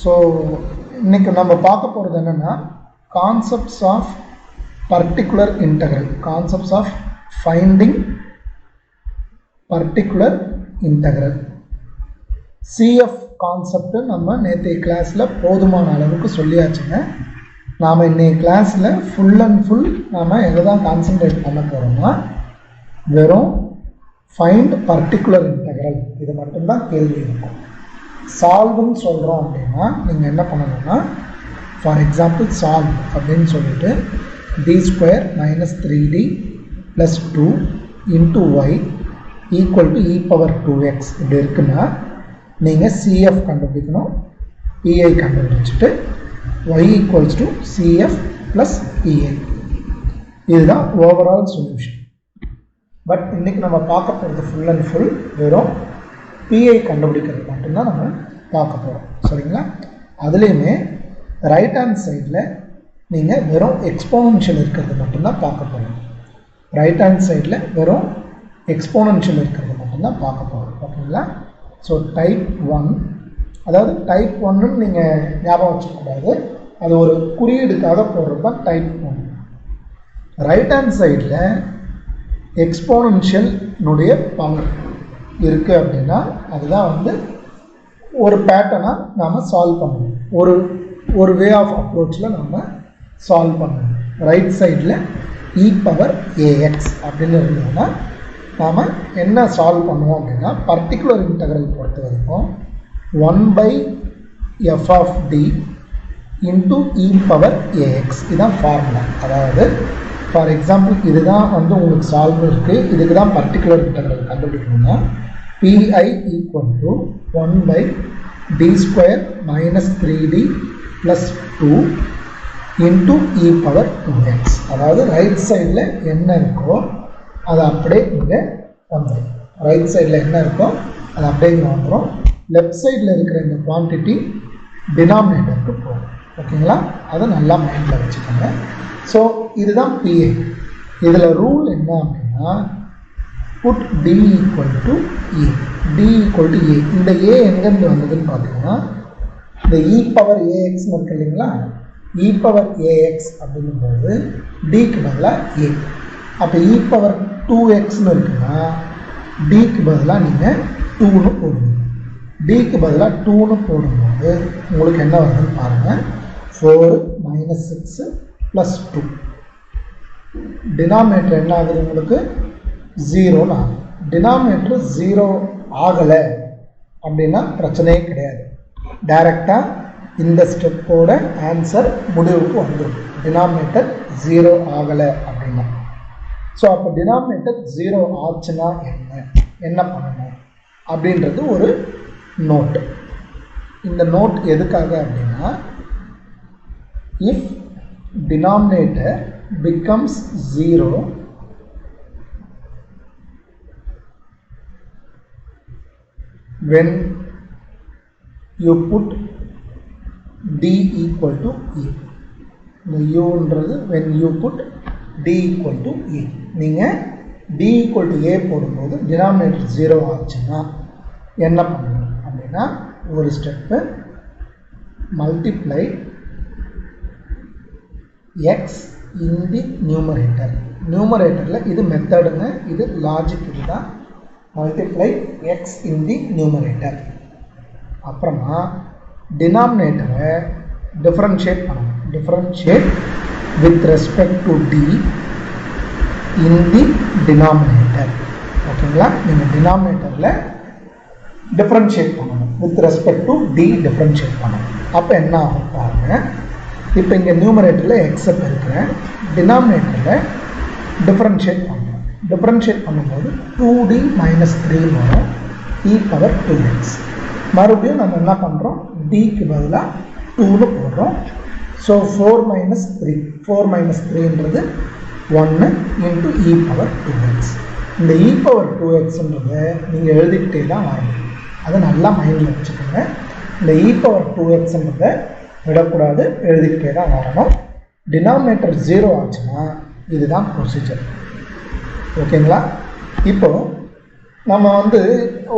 So இன்றைக்கி நம்ம பார்க்க போகிறது என்னென்னா concepts of particular integral, concepts of finding particular integral. CF concept நம்ம நேற்றைய கிளாஸில் போதுமான அளவுக்கு சொல்லியாச்சுங்க. நாம் இன்றைய கிளாஸில் ஃபுல் அண்ட் ஃபுல் நாம் எதை தான் கான்சன்ட்ரேட் பண்ண போகிறோம்னா வெறும் ஃபைண்ட் பர்டிகுலர் இன்டெக்ரல், இது மட்டும்தான் கேள்வி இருக்கும். சால்வ்னு சொல்கிறோம் அப்படின்னா நீங்கள் என்ன பண்ணணும்னா, ஃபார் எக்ஸாம்பிள் சால்வ் அப்படின்னு சொல்லிட்டு d² - 3d + 2 × y = e⁻²x இப்படி இருக்குன்னா நீங்கள் CF கண்டுபிடிக்கணும், EI கண்டுபிடிச்சிட்டு y = CF + EI. இதுதான் ஓவரால் சொல்யூஷன். பட் இன்றைக்கி நம்ம பார்க்க போகிறது ஃபுல் அண்ட் ஃபுல் வெறும் PI கண்டுபிடிக்கிறது மட்டும்தான் நம்ம பார்க்க போகிறோம், சரிங்களா? அதுலேயுமே ரைட் ஹேண்ட் சைடில் நீங்கள் வெறும் எக்ஸ்போனன்ஷியல் இருக்கிறது மட்டும்தான் பார்க்க போகிறோம். ரைட் ஹேண்ட் சைடில் வெறும் எக்ஸ்போனன்ஷியல் இருக்கிறது மட்டும்தான் பார்க்க போகிறோம், ஓகேங்களா? ஸோ டைப் 1, அதாவது டைப் 1ன்னு நீங்கள் ஞாபகம் வச்சுக்கூடாது, அது ஒரு குறியீடுக்காக போடுறது தான் டைப் 1. ரைட் ஹேண்ட் சைடில் எக்ஸ்போனன்ஷியல்னுடைய பவர் இருக்குது அப்படின்னா அதுதான் வந்து ஒரு பேட்டர்னாக நாம் சால்வ் பண்ணணும். ஒரு வே ஆஃப் அப்ரோச்சில் நம்ம சால்வ் பண்ணணும். ரைட் சைடில் e⁻ax அப்படின்னு இருந்தோம்னா நாம் என்ன சால்வ் பண்ணுவோம் அப்படின்னா பர்டிகுலர் இன்டெக்ரல் பொறுத்த வரைக்கும் 1/f of d × e⁻ax இதுதான் ஃபார்முலா. அதாவது ஃபார் எக்ஸாம்பிள் இதுதான் வந்து உங்களுக்கு சால்வ் இருக்குது, இதுக்கு தான் பர்டிகுலர் இன்டெக்ரல் கண்டுபிடிக்கணும்னா pi = 1/d² - 3d + 2 × e⁻²x. அதாவது ரைட் சைடில் என்ன இருக்கோ அதை அப்படியே இங்கே வந்துடும். ரைட் சைடில் என்ன இருக்கோ அதை அப்படியே இங்கே வந்துடும். லெஃப்ட் சைடில் இருக்கிற இந்த குவான்டிட்டி டினாமினேட்டருக்கு போகும், ஓகேங்களா? அதை நல்லா மைண்டில் வச்சுக்கோங்க. ஸோ இதுதான் PI. இதில் ரூல் என்ன அப்படின்னா put d = a. d = a. இந்த a எங்கேருந்து வந்ததுன்னு பார்த்தீங்கன்னா இந்த e⁻ax இருக்கு இல்லைங்களா, e⁻ax அப்படிங்கும்போது dக்கு பதிலாக a. அப்போ e⁻2xன்னு இருக்குன்னா dக்கு பதிலாக நீங்கள் 2ன்னு போடுங்க. dக்கு பதிலாக 2ன்னு போடும்போது உங்களுக்கு என்ன வருதுன்னு பாருங்கள். 4 - 6 + 2. டினாமினேட்டர் என்ன ஆகுது உங்களுக்கு? 0ன்னு ஆகும். டினாமினேட்டர் 0 ஆகலை அப்படின்னா பிரச்சனையே கிடையாது. டைரெக்டாக இந்த ஸ்டெப்போட ஆன்சர் முடிவுக்கு வந்துடும். டினாமினேட்டர் 0 ஆகலை அப்படின்னா. ஸோ அப்போ டினாமினேட்டர் 0 ஆச்சுன்னா என்ன பண்ணணும் அப்படின்றது ஒரு நோட். இந்த நோட் எதுக்காக அப்படின்னா if denominator becomes 0 when you put d = a. இந்த uன்றது when you put d = a. நீங்கள் d = a போடும்போது டினாமினேட்டர் 0 ஆச்சுன்னா என்ன பண்ணணும் அப்படின்னா ஒரு step multiply x in the numerator. நியூமரேட்டரில் இது மெத்தடுங்க, இது லாஜிக். இதுதான் multiply x in the numerator. அப்புறமா டினாமினேட்டரை டிஃப்ரென்ஷியேட் பண்ணணும். Differentiate with respect to d in the denominator. ஓகேங்களா? நீங்கள் டினாமினேட்டரில் டிஃப்ரென்ஷியேட் பண்ணணும், with respect to d differentiate பண்ணணும். அப்போ என்ன ஆகும் பாருங்கள். இப்போ இங்கே நியூமரேட்டரில் எக்ஸை பெருக்கிறேன், டினாமினேட்டரில் டிஃப்ரென்ஷியேட் பண்ணுறேன். டிஃப்ரென்ஷியேட் பண்ணும்போது 2d - 3 வரும், e⁻2x. மறுபடியும் நம்ம என்ன பண்ணுறோம், dக்கு பதிலாக 2ன்னு போடுறோம். So 4 - 3, 4 - 3ன்றது 1 × e⁻2x. இந்த e⁻2xன்றதை நீங்கள் எழுதிக்கிட்டே தான் வரணும். அதை நல்லா மைண்டில் வச்சுக்கோங்க. இந்த e⁻2xன்றதை விடக்கூடாது, எழுதிக்கிட்டே தான் வரணும். டினாமினேட்டர் 0 ஆச்சுன்னா இதுதான் ப்ரொசீஜர், ஓகேங்களா? இப்போது நம்ம வந்து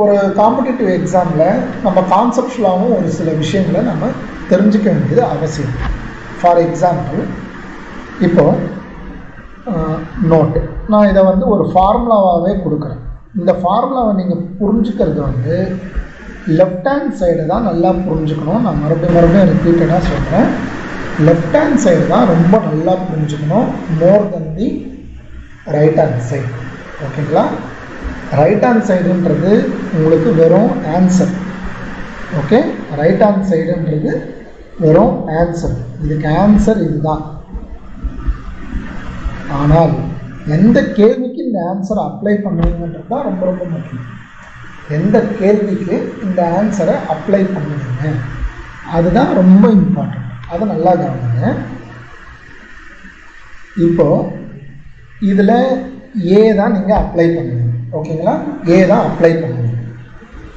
ஒரு காம்படிட்டிவ் எக்ஸாமில் நம்ம கான்செப்ஷுவலாகவும் ஒரு சில விஷயங்களை நம்ம தெரிஞ்சுக்க வேண்டியது அவசியம். ஃபார் எக்ஸாம்பிள், இப்போது நோட்டு நான் இதை வந்து ஒரு ஃபார்முலாவாகவே கொடுக்குறேன். இந்த ஃபார்முலாவை நீங்கள் புரிஞ்சுக்கிறது வந்து லெஃப்ட் ஹேண்ட் சைடு தான் நல்லா புரிஞ்சுக்கணும். நான் மறுபடியும் ரிப்பீட்டடாக சொல்கிறேன், லெஃப்ட் ஹேண்ட் சைடு தான் ரொம்ப நல்லா புரிஞ்சுக்கணும், மோர் தென் தி ரைட் ஹேண்ட் சைடு. ஓகேங்களா? ரைட் ஹேண்ட் சைடுன்றது உங்களுக்கு வெறும் ஆன்சர். ஓகே, ரைட் ஹேண்ட் சைடுன்றது வெறும் ஆன்சர், இதுக்கு ஆன்சர் இதுதான். ஆனால் எந்த கேள்விக்கு இந்த ஆன்சரை அப்ளை பண்ணுவீங்கன்றது தான் ரொம்ப ரொம்ப முக்கியம். எந்த கேள்விக்கு இந்த ஆன்சரை அப்ளை பண்ணுவீங்க அதுதான் ரொம்ப இம்பார்ட்டன்ட். அதை நல்லா கவனிங்க. இப்போது இதில் ஏ தான் நீங்கள் அப்ளை பண்ணுவீங்க. ஓகேங்களா? ஏ தான் அப்ளை பண்ணுவீங்க.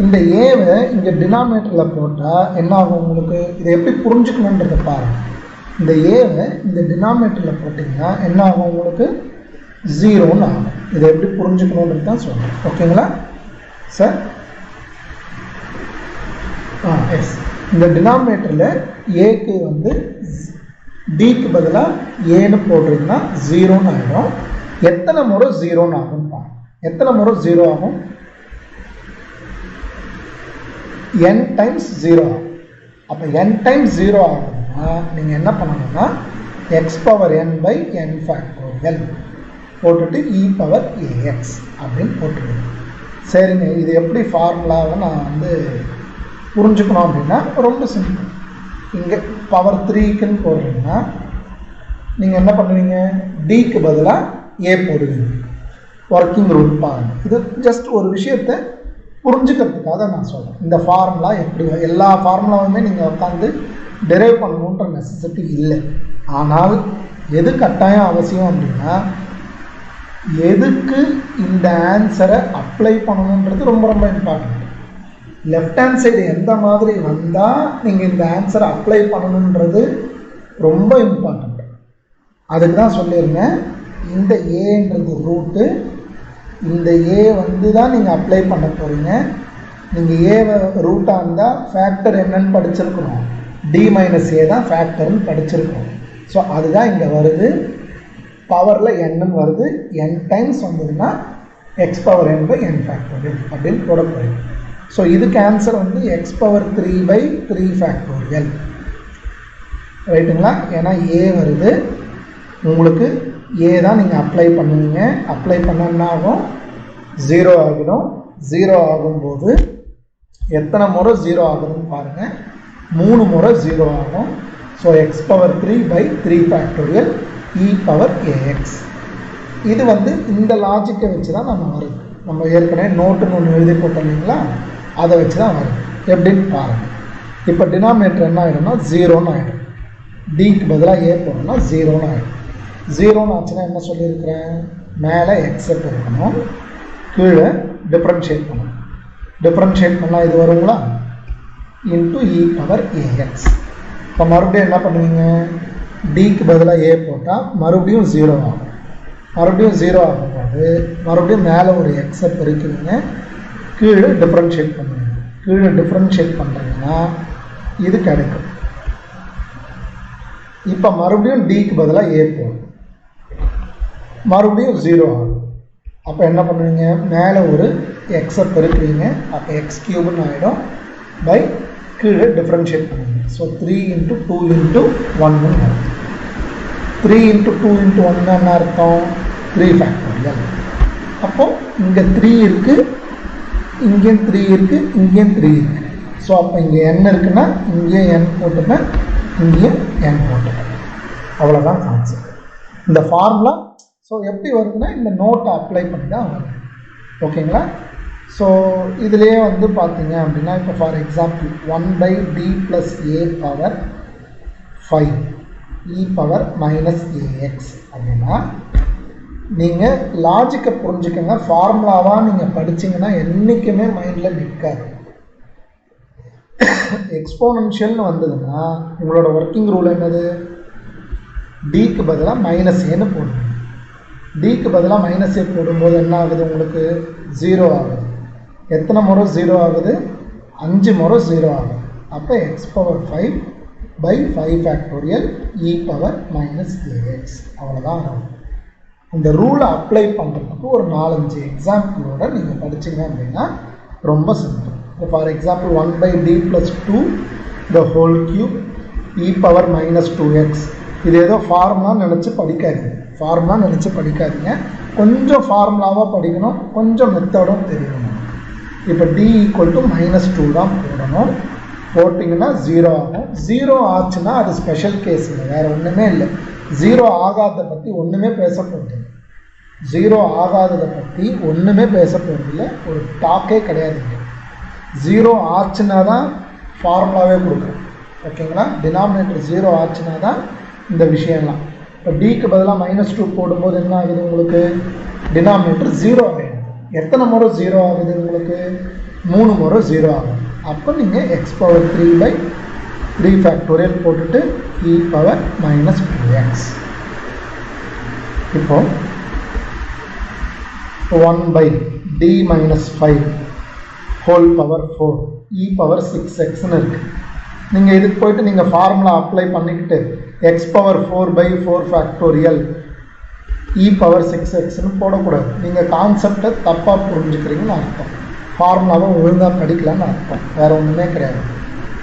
இந்த ஏவை இங்கே டினாமினேட்டரில் போட்டால் என்ன ஆகும் உங்களுக்கு? இதை எப்படி புரிஞ்சுக்கணுன்றதை பாருங்கள். இந்த ஏவை இந்த டினாமினேட்டரில் போட்டிங்கன்னா என்ன ஆகும் உங்களுக்கு? 0ன்னு ஆகும். இதை எப்படி புரிஞ்சுக்கணுன்றது தான் சொல்கிறேன். ஓகேங்களா சார்? எஸ், இந்த டினாமினேட்டரில் ஏக்கு வந்து டிக்கு பதிலாக ஏன்னு போடுறீங்கன்னா 0ன்னு ஆகிடும். எத்தனை முறை 0ன்னு ஆகும் பாருங்க. எத்தனை முறை 0 ஆகும்? n டைம்ஸ் 0 ஆகும். அப்போ n டைம்ஸ் 0 ஆகுதுன்னா நீங்கள் என்ன பண்ணணும்னா x power n by n factorial போட்டுட்டு e பவர் ax அப்படின்னு போட்டுருங்க. சரிங்க, இது எப்படி ஃபார்முலாவை நான் வந்து புரிஞ்சுக்கணும் அப்படின்னா ரொம்ப சிம்பிள். இங்கே பவர் 3க்குன்னு போடுறீங்கன்னா நீங்கள் என்ன பண்ணுவீங்க? டிக்கு பதிலாக ஏ போடுவீங்க. ஒர்க்கிங் ரூல் பாருங்கள். இது ஜஸ்ட் ஒரு விஷயத்தை புரிஞ்சுக்கிறதுக்காக நான் சொல்கிறேன். இந்த ஃபார்முலா எப்படி, எல்லா ஃபார்முலாவுமே நீங்கள் உட்காந்து டெரைவ் பண்ணணுன்ற நெசசிட்டி இல்லை. ஆனால் எது கட்டாயம் அவசியம் அப்படின்னா எதுக்கு இந்த ஆன்சரை அப்ளை பண்ணணுன்றது ரொம்ப ரொம்ப இம்பார்ட்டன்ட். லெஃப்ட் ஹேண்ட் சைடு எந்த மாதிரி வந்தால் நீங்கள் இந்த ஆன்சரை அப்ளை பண்ணணுன்றது ரொம்ப இம்பார்ட்டன்ட். அதுக்கு தான் சொல்லியிருந்தேன், இந்த ஏன்றது ரூட்டு, இந்த ஏ வந்து தான் நீங்கள் அப்ளை பண்ண போகிறீங்க. நீங்கள் ஏவை ரூட்டாக இருந்தால் ஃபேக்டர் என்னன்னு படிச்சிருக்கணும், டி மைனஸ் ஏ தான் ஃபேக்டர்னு படிச்சிருக்கணும். ஸோ அதுதான் இங்கே வருது. பவரில் என்னன்னு வருது, n டைம்ஸ் வந்ததுன்னா x power n by n factorial அப்படின்னு போட போகிறீங்க. ஸோ இதுக்கு ஆன்சர் வந்து எக்ஸ் பவர் 3 பை 3 ஃபேக்டோரியல். ரைட்டுங்களா? ஏன்னா ஏ வருது உங்களுக்கு, ஏ தான் நீங்கள் அப்ளை பண்ணுவீங்க. அப்ளை பண்ணா ஆகும் 0 ஆகிடும். 0 ஆகும்போது எத்தனை முறை 0 ஆகுதுன்னு பாருங்கள். 3 முறை 0 ஆகும். So x power 3 by 3 factorial e power a x. இது வந்து இந்த லாஜிக்கை வச்சு தான் நம்ம வருது. நம்ம ஏற்கனவே நோட்டுன்னு ஒன்று எழுதி போட்டோம் இல்லைங்களா, அதை வச்சு தான் வருது. எப்படின்னு பாருங்கள். இப்போ டினாமினேட்டர் என்ன ஆகிடும்னா 0ன்னு ஆகிடும். டிக்கு பதிலாக ஏ போடணும்னா 0ன்னு ஆகிடும். 0ன்னு ஆச்சுன்னா என்ன சொல்லியிருக்கிறேன்? மேலே எக்ஸெப்ட் இருக்கணும், கீழே டிஃப்ரென்ஷியேட் பண்ணணும். டிஃப்ரென்ஷியேட் பண்ணால் இது வருங்களா? Into e power ax. இப்போ மறுபடியும் என்ன பண்ணுவீங்க? டிக்கு பதிலாக ஏ போட்டால் மறுபடியும் 0 ஆகும். மறுபடியும் 0 ஆகும்போது மறுபடியும் மேலே ஒரு எக்ஸை பெருக்குவீங்க, கீழே டிஃப்ரென்ஷியேட் பண்ணுவீங்க. கீழே டிஃப்ரென்ஷியேட் பண்ணுறீங்கன்னா இது கிடைக்கும். இப்போ மறுபடியும் டிக்கு பதிலாக ஏ போடும், மறுபடியும் 0 ஆகும். அப்போ என்ன பண்ணுவீங்க? மேலே ஒரு எக்ஸை பெருக்குவீங்க, அப்போ எக்ஸ் கியூப்னு ஆகிடும். பை கீழே டிஃப்ரென்ஷியேட் பண்ணுவீங்க. ஸோ 3 இன்ட்டு 2 இன்ட்டு 1ன்னு அர்த்தம். 3 இன்ட்டு 2 இன்ட்டு 1 என்ன அர்த்தம்? 3 ஃபேக்டோரியல். அப்போது இங்கே 3 இருக்குது, இங்கேயும் 3 இருக்குது, இங்கேயும் 3 இருக்குது. ஸோ அப்போ இங்கே n இருக்குன்னா இங்கேயும் n போட்டுப்பேன், இங்கேயும் n போட்டுப்பேன். அவ்வளோதான் கான்செப்ட். இந்த ஃபார்முலா ஸோ எப்படி வருதுன்னா இந்த நோட்டை அப்ளை பண்ணி தான் வருது. ஓகேங்களா? ஸோ இதுலேயே வந்து பார்த்தீங்க அப்படின்னா இப்போ for example 1 by D plus a power 5 e power minus a x அப்படின்னா நீங்கள் லாஜிக்கை புரிஞ்சுக்கங்க. ஃபார்முலாவாக நீங்கள் படிச்சிங்கன்னா என்றைக்குமே மைண்டில் நிற்காது. எக்ஸ்போனன்ஷியல்னு வந்ததுன்னா உங்களோட ஒர்க்கிங் ரூல் என்னது? டிக்கு பதிலாக மைனஸ் ஏன்னு போடுங்க. டிக்கு பதிலாக மைனஸ் ஏ போடும்போது என்ன ஆகுது? உங்களுக்கு 0 ஆகுது. எத்தனை முறை 0 ஆகுது? 5 முறை 0 ஆகுது. அப்போ x⁵ by 5 factorial e⁻ -ax. அவ்வளோதான். இந்த ரூலை அப்ளை பண்ணுறதுக்கு ஒரு 4-5 எக்ஸாம்பிளோட நீங்கள் படிச்சிங்க அப்படின்னா ரொம்ப சிம்பிள். இப்போ for example 1/d + 2 the whole cube e⁻ -2x. இது ஏதோ ஃபார்முலா நினச்சி படிக்காதீங்க. கொஞ்சம் ஃபார்முலாவாக படிக்கணும், கொஞ்சம் மெத்தடும் தெரியணும். இப்போ d = -2 தான் போடணும். போட்டிங்கன்னா 0 ஆகும். 0 ஆச்சுன்னா அது ஸ்பெஷல் கேஸ் இல்லை, வேறு ஒன்றுமே இல்லை. 0 ஆகாததை பற்றி ஒன்றுமே பேச போகிறது இல்லை. 0 ஆகாததை பற்றி ஒன்றுமே பேச போகிறதில்ல, ஒரு டாக்கே கிடையாதுங்க. 0 ஆச்சுன்னா தான் ஃபார்முலாவே கொடுக்கும். ஓகேங்களா? டினாமினேட்டர் 0 ஆச்சுன்னா தான் இந்த விஷயம்லாம். இப்போ டிக்கு பதிலாக -2 போடும்போது என்ன ஆகுது? உங்களுக்கு டினாமினேட்டர் 0 ஆகிடுது. எத்தனை முறை 0 ஆகுது? உங்களுக்கு 3 முறை 0 ஆகும். அப்போ நீங்கள் x⁻3/3 ஃபேக்டோரியல் போட்டுட்டு e⁻ -2x. இப்போ 1/d - 5 whole power 4 e⁻6x இருக்குது. நீங்கள் இதுக்கு போய்ட்டு நீங்கள் ஃபார்முலா அப்ளை பண்ணிக்கிட்டு x⁴/4 ஃபேக்டோரியல் e⁻6xன்னு போடக்கூடாது. நீங்கள் கான்செப்டை தப்பாக புரிஞ்சுக்கிறீங்கன்னு அர்த்தம். ஃபார்முலாவை ஒழுங்காக படிக்கலான்னு அர்த்தம், வேறு ஒன்றுமே கிடையாது.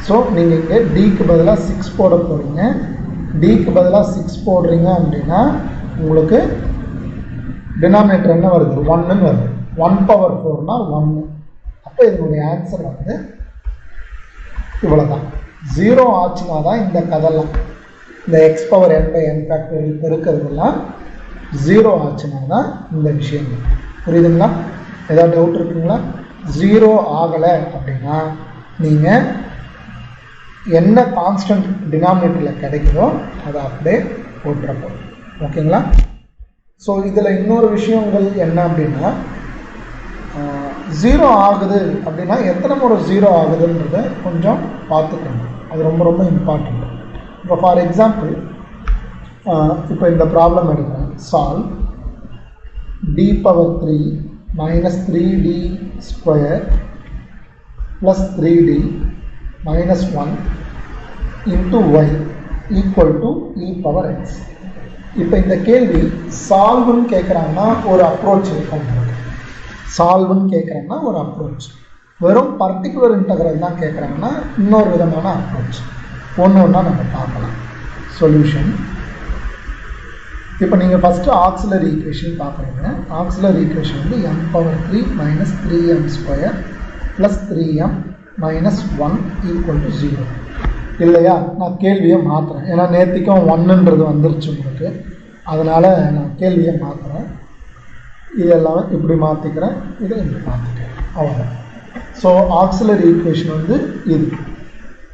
ஸோ நீங்கள் இங்கே டிக்கு பதிலாக 6 போட போகிறீங்க. டிக்கு பதிலாக 6 போடுறீங்க அப்படின்னா உங்களுக்கு டினாமினேட்டர் என்ன வருது? 1ன்னு வருது. 1/4னா 1. அப்போ இதனுடைய ஆன்சர் வந்து இவ்வளோதான். 0 ஆச்சுன்னா தான் இந்த கதெல்லாம், இந்த x⁻n/n ஃபேக்டோரியல் பெருக்கிறதுலாம் 0 ஆச்சுன்னா தான் இந்த விஷயங்கள். புரியுதுங்களா? ஏதாவது டவுட் இருக்குங்களா? 0 ஆகலை அப்படின்னா நீங்கள் என்ன கான்ஸ்டன்ட் டினாமினேட்டரில் கிடைக்குதோ அதை அப்படியே போட்டுறப்போம். ஓகேங்களா? ஸோ இதில் இன்னொரு விஷயங்கள் என்ன அப்படின்னா, 0 ஆகுது அப்படின்னா எத்தனை முறை 0 ஆகுதுன்றதை கொஞ்சம் பார்த்துக்கணும். அது ரொம்ப ரொம்ப இம்பார்ட்டண்ட். இப்போ ஃபார் எக்ஸாம்பிள் இப்போ இந்த ப்ராப்ளம் எடுக்கிறேன். Solve d⁻3 - 3d² + 3d - 1 × y = e⁻x. இப்போ இந்த கேள்வி சால்வ்னு கேட்குறாங்கன்னா ஒரு அப்ரோச் இருக்கும். சால்வ்னு கேட்குறாங்கன்னா ஒரு அப்ரோச், வெறும் பர்டிகுலர் இன்டெக்ரல் தான் கேட்குறாங்கன்னா இன்னொரு விதமான அப்ரோச். ஒன்று ஒன்றா நம்ம பார்க்கலாம். சொல்யூஷன். இப்போ நீங்கள் ஃபஸ்ட்டு ஆக்சிலரி ஈக்குவேஷன் பார்க்குறீங்க. ஆக்சிலரி ஈக்குவேஷன் வந்து m⁻3 - 3m² + 3m - 1 = 0 இல்லையா? நான் கேள்வியை மாற்றுறேன், ஏன்னா நேற்றுக்கும் 1ன்றது வந்துருச்சு உங்களுக்கு, அதனால் நான் கேள்வியை மாற்றுறேன். இதெல்லாம் இப்படி மாற்றிக்கிறேன், இதை இப்படி மாற்றிக்கிறேன், அவ்வளோதான். ஸோ ஆக்சிலரி ஈக்குவேஷன் வந்து இது.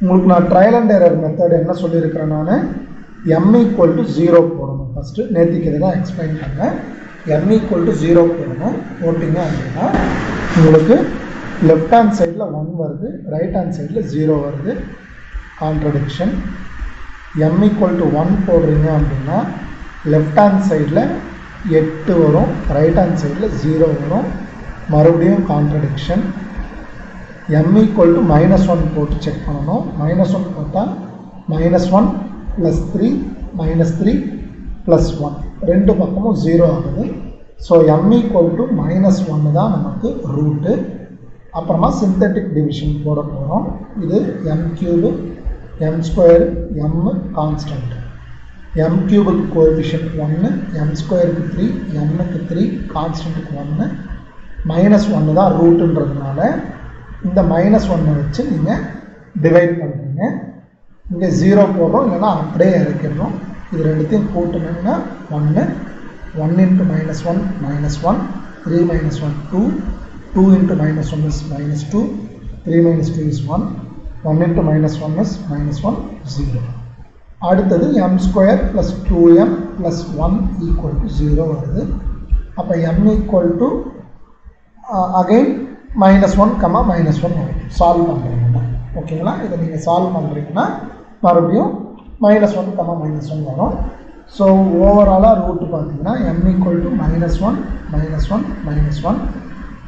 உங்களுக்கு நான் ட்ரையல் அண்ட் எரர் மெத்தட் என்ன சொல்லியிருக்கிறேன்? நான் m = 0 போடணும். ஃபஸ்ட்டு நேற்றுக்கு இதை தான் எக்ஸ்பிளைன் பண்ணேன். m = 0 போடணும். போட்டிங்க அப்படின்னா உங்களுக்கு லெஃப்ட் ஹேண்ட் சைடில் 1 வருது, ரைட் ஹேண்ட் சைடில் 0 வருது. கான்ட்ரடிக்ஷன். m = 1 போடுறீங்க அப்படின்னா லெஃப்ட் ஹேண்ட் சைடில் 8 வரும், ரைட் ஹேண்ட் சைடில் 0 வரும். மறுபடியும் கான்ட்ரடிக்ஷன். m = -1 போட்டு செக் பண்ணணும். -1 போட்டால் -1 + 3 -3 + 1 ரெண்டு பக்கமும் 0 ஆகுது. ஸோ m = -1 தான் நமக்கு ரூட்டு. அப்புறமா சிந்தட்டிக் டிவிஷன் போட போகிறோம். இது m³ m² m constant. m³ coefficient 1, m² 3, m 3, கான்ஸ்டன்ட்டுக்கு 1, -1 தான் ரூட்டுன்றதுனால இந்த -1 வச்சு நீங்கள் டிவைட் பண்ணுறீங்க. இங்கே 0 போடுறோம், இல்லைன்னா அப்படியே இறக்கிடணும். இது ரெண்டுத்தையும் கூட்டணும்னா 1, 1 × -1 -1, 3 - 1 2, 2 × -1 is -2, 3 - 2 is 1, 1 × -1 is -1, 0. அடுத்தது m² + 2m + 1 = 0 வருது. அப்போ m = அகைன் -1, -1 வரும். சால்வ் பண்ணுறீங்கன்னா ஓகேங்களா? இதை நீங்கள் சால்வ் பண்ணுறீங்கன்னா மறுபடியும் -1, -1 வரும். ஸோ ஓவராலாக ரூட்டு பார்த்தீங்கன்னா m = -1, -1, -1,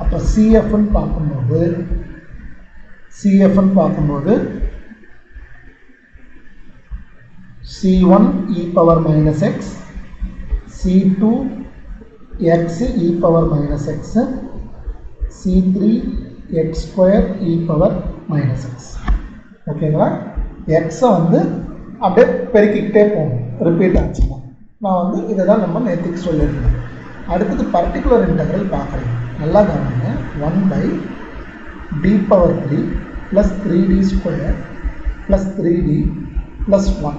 அப்போ சிஎஃப்னு பார்க்கும்போது c1 e power minus x, c2 x e power minus x, c3 x square e power minus x. ஓகேங்களா? எக்ஸை வந்து அப்படியே பெருக்கிக்கிட்டே போகணும், ரிப்பீட் ஆச்சுன்னா. நான் வந்து இதை தான் நம்ம நேற்றுக்கு சொல்லியிருந்தேன். அடுத்தது பர்டிகுலர் இன்டெக்ரல் பார்க்குறேன். நல்லா கவனிங்க. 1/d power 3 plus 3d square plus 3d plus 1.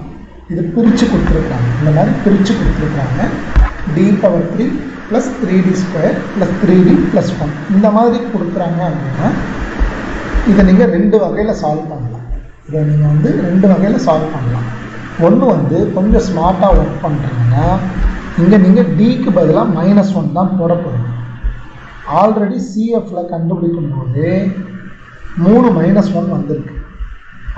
இது பிரித்து கொடுத்துருக்காங்க. இந்த மாதிரி பிரித்து கொடுத்துருக்காங்க. d power 3 plus 3d square plus 3d plus 1. இந்த மாதிரி கொடுக்குறாங்க அப்படின்னா இதை நீங்கள் ரெண்டு வகையில் சால்வ் பண்ணலாம். ஒன்று வந்து கொஞ்சம் ஸ்மார்ட்டாக ஒர்க் பண்ணுறீங்கன்னா இங்கே நீங்கள் டிக்கு பதிலாக -1 தான் போட போகிறீங்க. ஆல்ரெடி சிஎஃப்பில் கண்டுபிடிக்கும் போது 3 -1 வந்திருக்கு.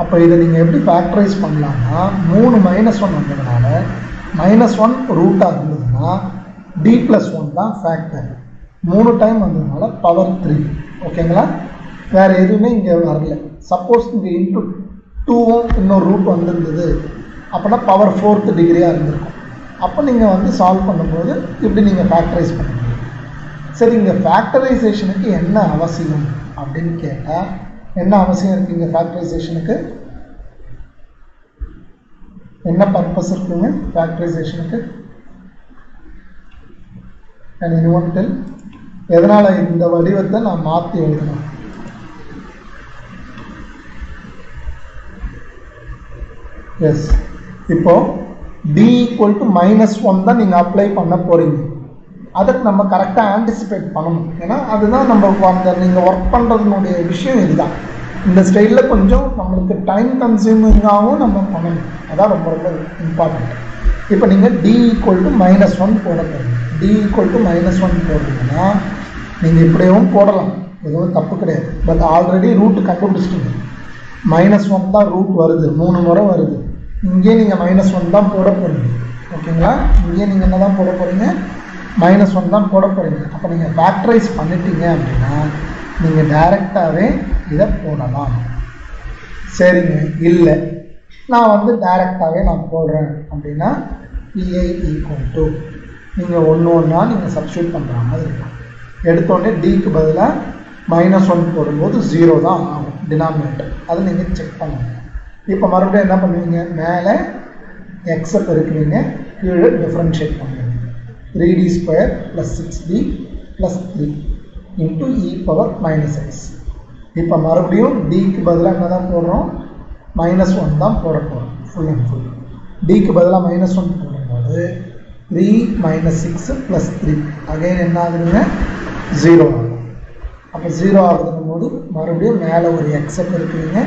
அப்போ இதை நீங்கள் எப்படி ஃபேக்டரைஸ் பண்ணலாம்னா 3 -1 வந்ததுனால -1 ரூட்டாக இருந்ததுன்னா d+1 தான் ஃபேக்டர். 3 டைம் வந்ததுனால பவர் 3. ஓகேங்களா? வேறு எதுவுமே இங்கே வரல. சப்போஸ் இங்கே இன்ட்டு 2வும் இன்னொரு ரூட் வந்திருந்தது அப்படின்னா பவர் 4th டிகிரியாக இருந்திருக்கும். அப்போ நீங்கள் வந்து சால்வ் பண்ணும்போது இப்படி நீங்கள் ஃபேக்டரைஸ் பண்ண முடியும். சரி, இங்கே ஃபேக்டரைசேஷனுக்கு என்ன அவசியம் அப்படின்னு கேட்டால் என்ன அவசியம் இருக்குது? இங்கே ஃபேக்டரைசேஷனுக்கு என்ன பர்பஸ் இருக்குங்க? ஃபேக்டரைசேஷனுக்கு எதனால் இந்த வடிவத்தை நான் மாற்றி எழுதணும்? எஸ், இப்போ d = -1 தான் நீங்கள் அப்ளை பண்ண போகிறீங்க. அதுக்கு நம்ம கரெக்டாக ஆன்டிசிபேட் பண்ணணும். ஏன்னா அதுதான் நம்ம அந்த நீங்கள் ஒர்க் பண்ணுறதுனுடைய விஷயம். இதுதான் இந்த ஸ்டைலில் கொஞ்சம் நம்மளுக்கு டைம் கன்சியூமிங்காகவும் நம்ம பண்ணணும். அதான் ரொம்ப ரொம்ப இம்பார்ட்டண்ட். இப்போ நீங்கள் d = -1 போட போகிறீங்க. d = -1 போடுறீங்கன்னா நீங்கள் இப்படியும் போடலாம், எதுவும் தப்பு கிடையாது. But already route கண்டுபிடிச்சிட்டிங்க. -1 தான் ரூட் வருது, 3 முறை வருது. இங்கே நீங்கள் -1 தான் போட போகிறீங்க. ஓகேங்களா? இங்கே நீங்கள் என்ன தான் போட போகிறீங்க? -1 தான் போட போகிறீங்க. அப்போ நீங்கள் ஃபேக்டரைஸ் பண்ணிட்டீங்க அப்படின்னா நீங்கள் டைரெக்டாகவே இதை போடலாம். சரிங்க, இல்லை நான் வந்து டைரெக்டாகவே நான் போடுறேன் அப்படின்னா PI = நீங்கள் ஒன்றா நீங்கள் சப்ஸ்டியூட் பண்ணுற மாதிரி இருக்கும். எடுத்தோடனே டிக்கு பதிலாக -1 போடும்போது 0 தான் ஆகும் டினாமினேட்டர். அதை நீங்கள் செக் பண்ணுங்கள். இப்போ மறுபடியும் என்ன பண்ணுவீங்க? மேலே எக்ஸை பெருக்குவீங்க, கீழே டிஃப்ரென்ஷியேட் பண்ணுவீங்க. 3d square plus 6d plus 3 into e power minus x. இப்போ மறுபடியும் டிக்கு பதிலாக என்ன தான் போடுறோம்? -1 தான் போட போகிறோம். ஃபுல் அண்ட் ஃபுல் டிக்கு பதிலாக -1 போடும்போது 3 - 6 + 3 அகைன் என்ன ஆகுதுங்க? 0 ஆகும். அப்போ 0 ஆகுதுங்கும் போது மறுபடியும் மேலே ஒரு எக்ஸை பெருக்குவீங்க,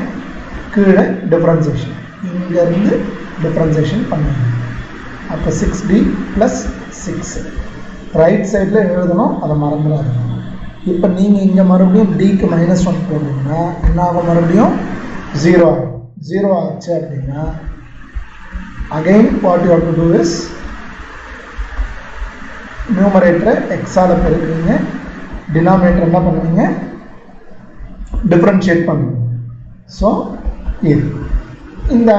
கீழே டிஃப்ரென்சியேஷன், இங்கேருந்து டிஃப்ரென்சியேஷன் பண்ணுவீங்க. அப்போ 6d + 6 ரைட் சைடில் எழுதணும், அதை மறந்துடாதீங்க. இப்போ நீங்கள் இங்கே மறுபடியும் டிக்கு -1 போடுறீங்கன்னா என்ன ஆகும்? மறுபடியும் 0 ஆகும். 0 ஆச்சு அப்படின்னா again what you have to do is நியூமரேட்டரை எக்ஸால் பெருக்குவீங்க, டினாமினேட்டர் என்ன பண்ணுவீங்க? டிஃப்ரென்ஷியேட் பண்ணுவீங்க. ஸோ இது இந்த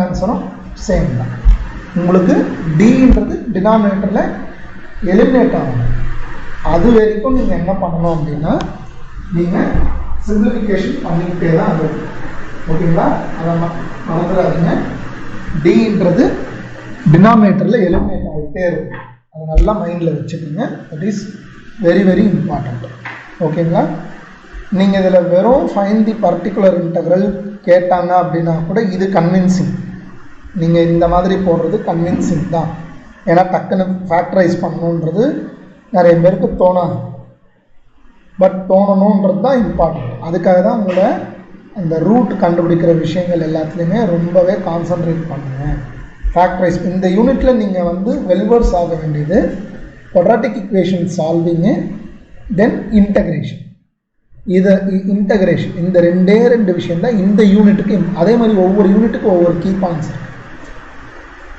ஆன்சரும் சேம் தான். உங்களுக்கு டின்றது டினாமினேட்டரில் எலிமினேட் ஆகணும். அது வரைக்கும் நீங்கள் என்ன பண்ணணும் அப்படின்னா நீங்கள் சிம்பிளிஃபிகேஷன் பண்ணிக்கிட்டே தான் ஆகும். ஓகேங்களா? அதை மறந்துடாதீங்க. டின்றது டினாமினேட்டரில் எலிமினேட் ஆகிட்டே இருக்கும். அதை நல்லா மைண்டில் வச்சுக்கோங்க. That is very very important. ஓகேங்களா? நீங்கள் இதில் வெறும் ஃபைண்ட் தி பர்டிகுலர் இன்டெக்ரல் கேட்டாங்க அப்படின்னா கூட இது கன்வின்சிங். நீங்கள் இந்த மாதிரி போடுறது கன்வின்சிங் தான். ஏன்னா டக்குன்னு ஃபேக்டரைஸ் பண்ணணுன்றது நிறைய பேருக்கு தோணாது. பட் தோணணுன்றது தான் இம்பார்ட்டண்ட். அதுக்காக தான் உங்களை அந்த ரூட் கண்டுபிடிக்கிற விஷயங்கள் எல்லாத்துலேயுமே ரொம்பவே கான்சன்ட்ரேட் பண்ணுங்கள். ஃபேக்டரைஸ் இந்த யூனிட்டில் நீங்கள் வந்து வெல்வர்ஸ் ஆக வேண்டியது quadratic equation சால்விங்கு, தென் இன்டகிரேஷன். இன்டகிரேஷன் இந்த ரெண்டு விஷயம் தான் இந்த யூனிட்டுக்கு. அதே மாதிரி ஒவ்வொரு யூனிட்டுக்கும் ஒவ்வொரு கீ பாயிண்ட்ஸ் இருக்குது.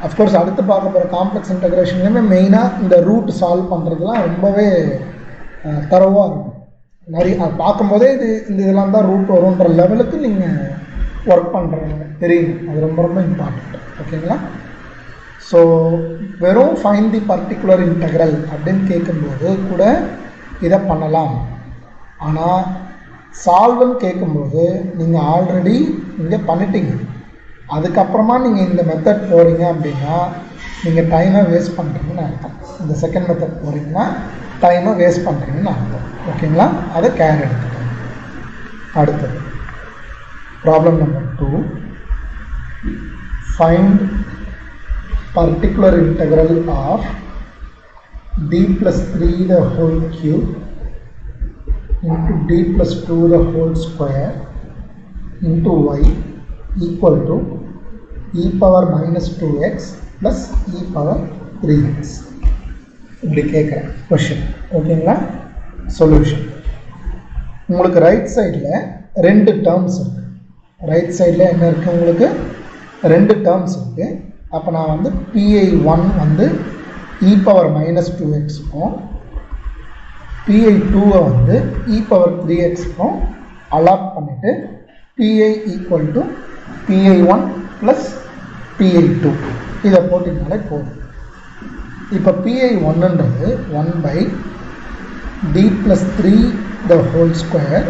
அஃப்கோர்ஸ் அடுத்து பார்க்க போகிற காம்ப்ளெக்ஸ் இன்டகிரேஷன்லேயுமே மெயினாக இந்த ரூட் சால்வ் பண்ணுறதுலாம் ரொம்பவே தரவாக இருக்கும். நிறைய பார்க்கும்போதே இதெல்லாம் தான் ரூட் வரும்ன்ற லெவலுக்கு நீங்கள் ஒர்க் பண்ணுறவங்க தெரியும். அது ரொம்ப ரொம்ப இம்பார்ட்டண்ட். ஓகேங்களா? ஸோ வெறும் ஃபைண்ட் தி பர்டிகுலர் இன்டெக்ரல் அப்படின்னு கேட்கும்போது கூட இதை பண்ணலாம். ஆனால் சால்வ்னு கேட்கும்போது நீங்கள் ஆல்ரெடி இங்கே பண்ணிட்டீங்க. அதுக்கப்புறமா நீங்கள் இந்த மெத்தட் போகிறீங்க அப்படின்னா நீங்கள் டைமை வேஸ்ட் பண்ணுறீங்கன்னு அர்த்தம். இந்த செகண்ட் மெத்தட் போகிறீங்கன்னா டைமை வேஸ்ட் பண்ணுறீங்கன்னு அர்த்தம். ஓகேங்களா? அதை கேர் எடுத்துக்கோங்க. அடுத்தது problem number 2. Find particular integral of d plus 3 the whole cube into d plus 2 the whole square into y equal to e power minus 2x plus e power 3x. இப்படி கேட்குறேன் question. ஓகேங்களா? Solution உங்களுக்கு right சைடில் 2 terms இருக்குது. Right சைடில் என்ன இருக்குது? உங்களுக்கு 2 டேர்ம்ஸ் இருக்குது. அப்போ நான் வந்து PI1 வந்து e power minus 2xக்கும் PI2 வந்து e power 3xக்கும் அலாட் பண்ணிவிட்டு PI equal to PI1 plus PI2 இதை போட்டிங்கனாலே போதும். இப்போ PI1ன்றது 1 by d plus 3 the whole square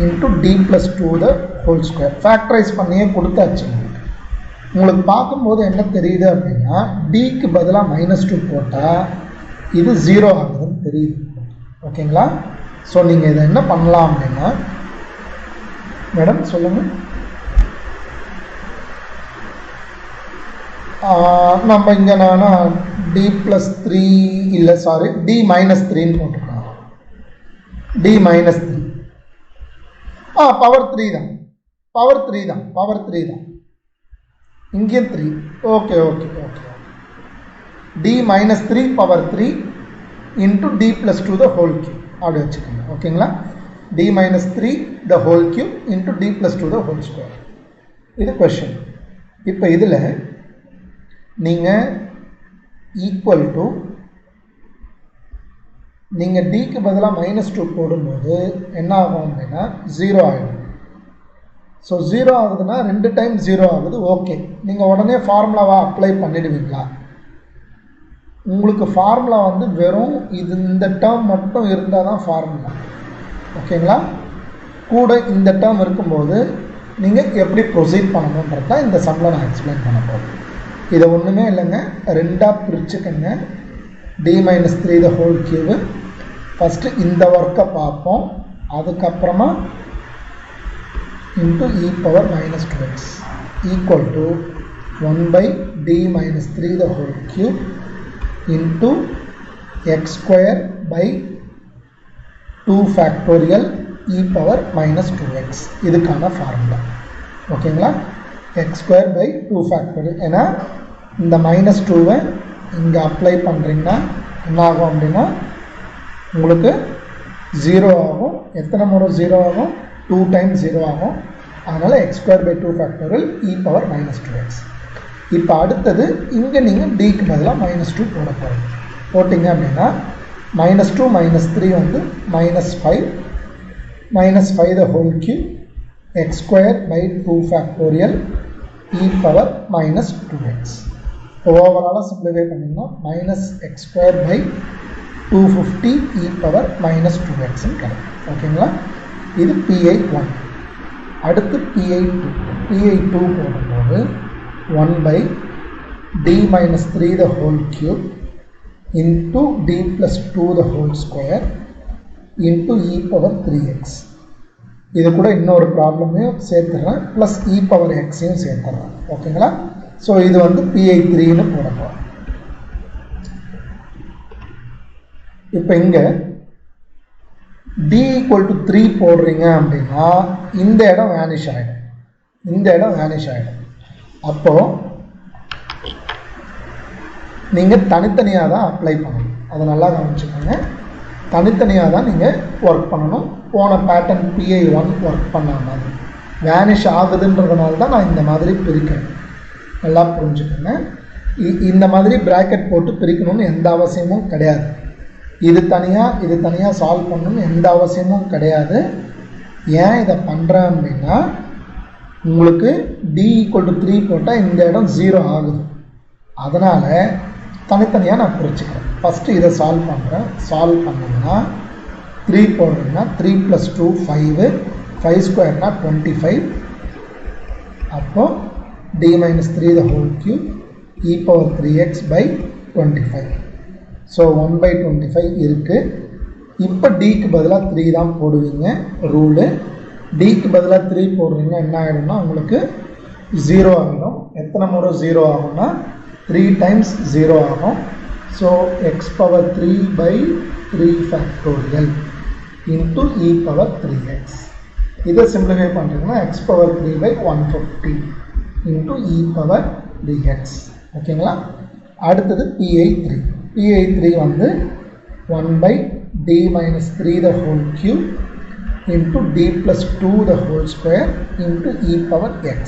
into d plus 2 the whole square factorise பண்ணியே கொடுத்தாச்சு. உங்களுக்கு பார்க்கும்போது என்ன தெரியுது அப்படின்னா டிக்கு பதிலாக -2 போட்டால் இது 0 ஆகுதுன்னு தெரியுது. ஓகேங்களா? ஸோ நீங்கள் இதை என்ன பண்ணலாம் அப்படின்னா, மேடம் சொல்லுங்கள், நம்ம இங்கே நான் d plus 3 இல்லை சாரி d minus 3ன்னு போட்டுருக்கோம். d minus 3 பவர் 3 தான், பவர் 3 தான், பவர் 3 தான். இங்கே 3. Okay okay okay. d minus 3 power 3 into d plus 2 the whole cube அப்படி வச்சுக்கோங்க. ஓகேங்களா? d minus 3 the whole cube into d plus 2 the whole square. இது question. இப்போ இதில் நீங்கள் ஈக்குவல் டு நீங்கள் டிக்கு பதிலாக -2 போடும்போது என்ன ஆகும் அப்படின்னா 0 ஆகிடும். ஸோ 0 ஆகுதுன்னா 2 டைம் 0 ஆகுது. ஓகே, நீங்கள் உடனே ஃபார்முலாவாக அப்ளை பண்ணிடுவீங்களா? உங்களுக்கு ஃபார்முலா வந்து வெறும் இந்த டேர்ம் மட்டும் இருந்தால் தான் ஃபார்முலா. ஓகேங்களா? கூட இந்த டேர்ம் இருக்கும்போது நீங்கள் எப்படி ப்ரொசீட் பண்ணணுன்றது தான் இந்த சம்மில் நான் எக்ஸ்பிளைன் பண்ண போகிறேன். இதை ஒன்றுமே இல்லைங்க, 2ஆக பிரிச்சுக்கங்க. d minus 3 the whole cube. First இந்த ஒர்க்கை பார்ப்போம், அதுக்கப்புறமா into e power minus 2x equal to 1 by d minus 3 the whole cube into x square by 2 factorial e power minus 2x. இதுக்கான ஃபார்முலா. ஓகேங்களா? x square by 2 factorial. ஏன்னா இந்த -2வை இங்கே apply பண்ணுறீங்கன்னா என்ன ஆகும் அப்படின்னா உங்களுக்கு 0 ஆகும். எத்தனை முறை 0 ஆகும்? 2 times 0 ஆகும். அதனால் x square by 2 factorial e power minus 2x. இப்போ அடுத்தது இங்கே நீங்கள் டிக்கு பதிலாக -2 போட போகிறீங்க. போட்டிங்க அப்படின்னா -2 -3 வந்து -5 -5 the whole cube x square by 2 factorial e power minus 2x. ஓவராலாக சிம்பிளிஃபை பண்ணிங்கன்னா -x square by 250 e power minus 2xன்னு கிடைக்கும். ஓகேங்களா? இது PI1. அடுத்து PI2 போடும்போது 1 by d minus 3 the whole cube into d plus 2 the whole square into e power 3x. இது கூட இன்னொரு ப்ராப்ளமையும் சேர்த்துறேன், ப்ளஸ் e power xையும் சேர்த்துறேன். ஓகேங்களா? ஸோ இது வந்து PI3ன்னு போட போகிறோம். இப்போ இங்கே d equal to 3 போடுறீங்க அப்படின்னா இந்த இடம் வேனிஷ் ஆகிடும், இந்த இடம் வேனிஷ் ஆகிடும். அப்போது நீங்கள் தனித்தனியாக தான் அப்ளை பண்ணணும். அதை நல்லா கவனிச்சுக்கோங்க. தனித்தனியாக தான் நீங்கள் ஒர்க் பண்ணணும். போன பேட்டர்ன் PI1 ஒர்க் பண்ண மாதிரி வேனிஷ் ஆகுதுன்றதுனால தான் நான் இந்த மாதிரி பிரிக்கிறேன். நல்லா புரிஞ்சுக்கோங்க. இந்த மாதிரி ப்ராக்கெட் போட்டு பிரிக்கணும்னு எந்த அவசியமும் கிடையாது. இது தனியாக சால்வ் பண்ணணும்னு எந்த அவசியமும் கிடையாது. ஏன் இதை பண்ணுறேன் அப்படின்னா, உங்களுக்கு d = 3 போட்டால் இந்த இடம் 0 ஆகுது. அதனால் தனித்தனியாக நான் பிரிச்சுக்கிறேன். ஃபஸ்ட்டு இதை சால்வ் பண்ணுறேன். சால்வ் பண்ணிங்கன்னா 3 போடுறீங்கன்னா 3 + 2 5, 5 ஸ்கொயர்னா 25. அப்போது d - 3 e⁻3x/25. ஸோ 1/25 இருக்குது. இப்போ dக்கு பதிலாக 3 தான் போடுவீங்க ரூலு. dக்கு பதிலாக 3 போடுறீங்கன்னா என்ன ஆகிடும்னா உங்களுக்கு 0 ஆகிடும். எத்தனை முறை 0 ஆகும்னா 3 டைம்ஸ் 0 ஆகும். So x⁻3/3 factorial into e⁻3x. இதை சிம்பிளிஃபை பண்ணுறீங்கன்னா x⁻3/150 இன்ட்டு e⁻3x. ஓகேங்களா? அடுத்தது PI3 வந்து 1/d - 3 into d + 2 into e⁻x.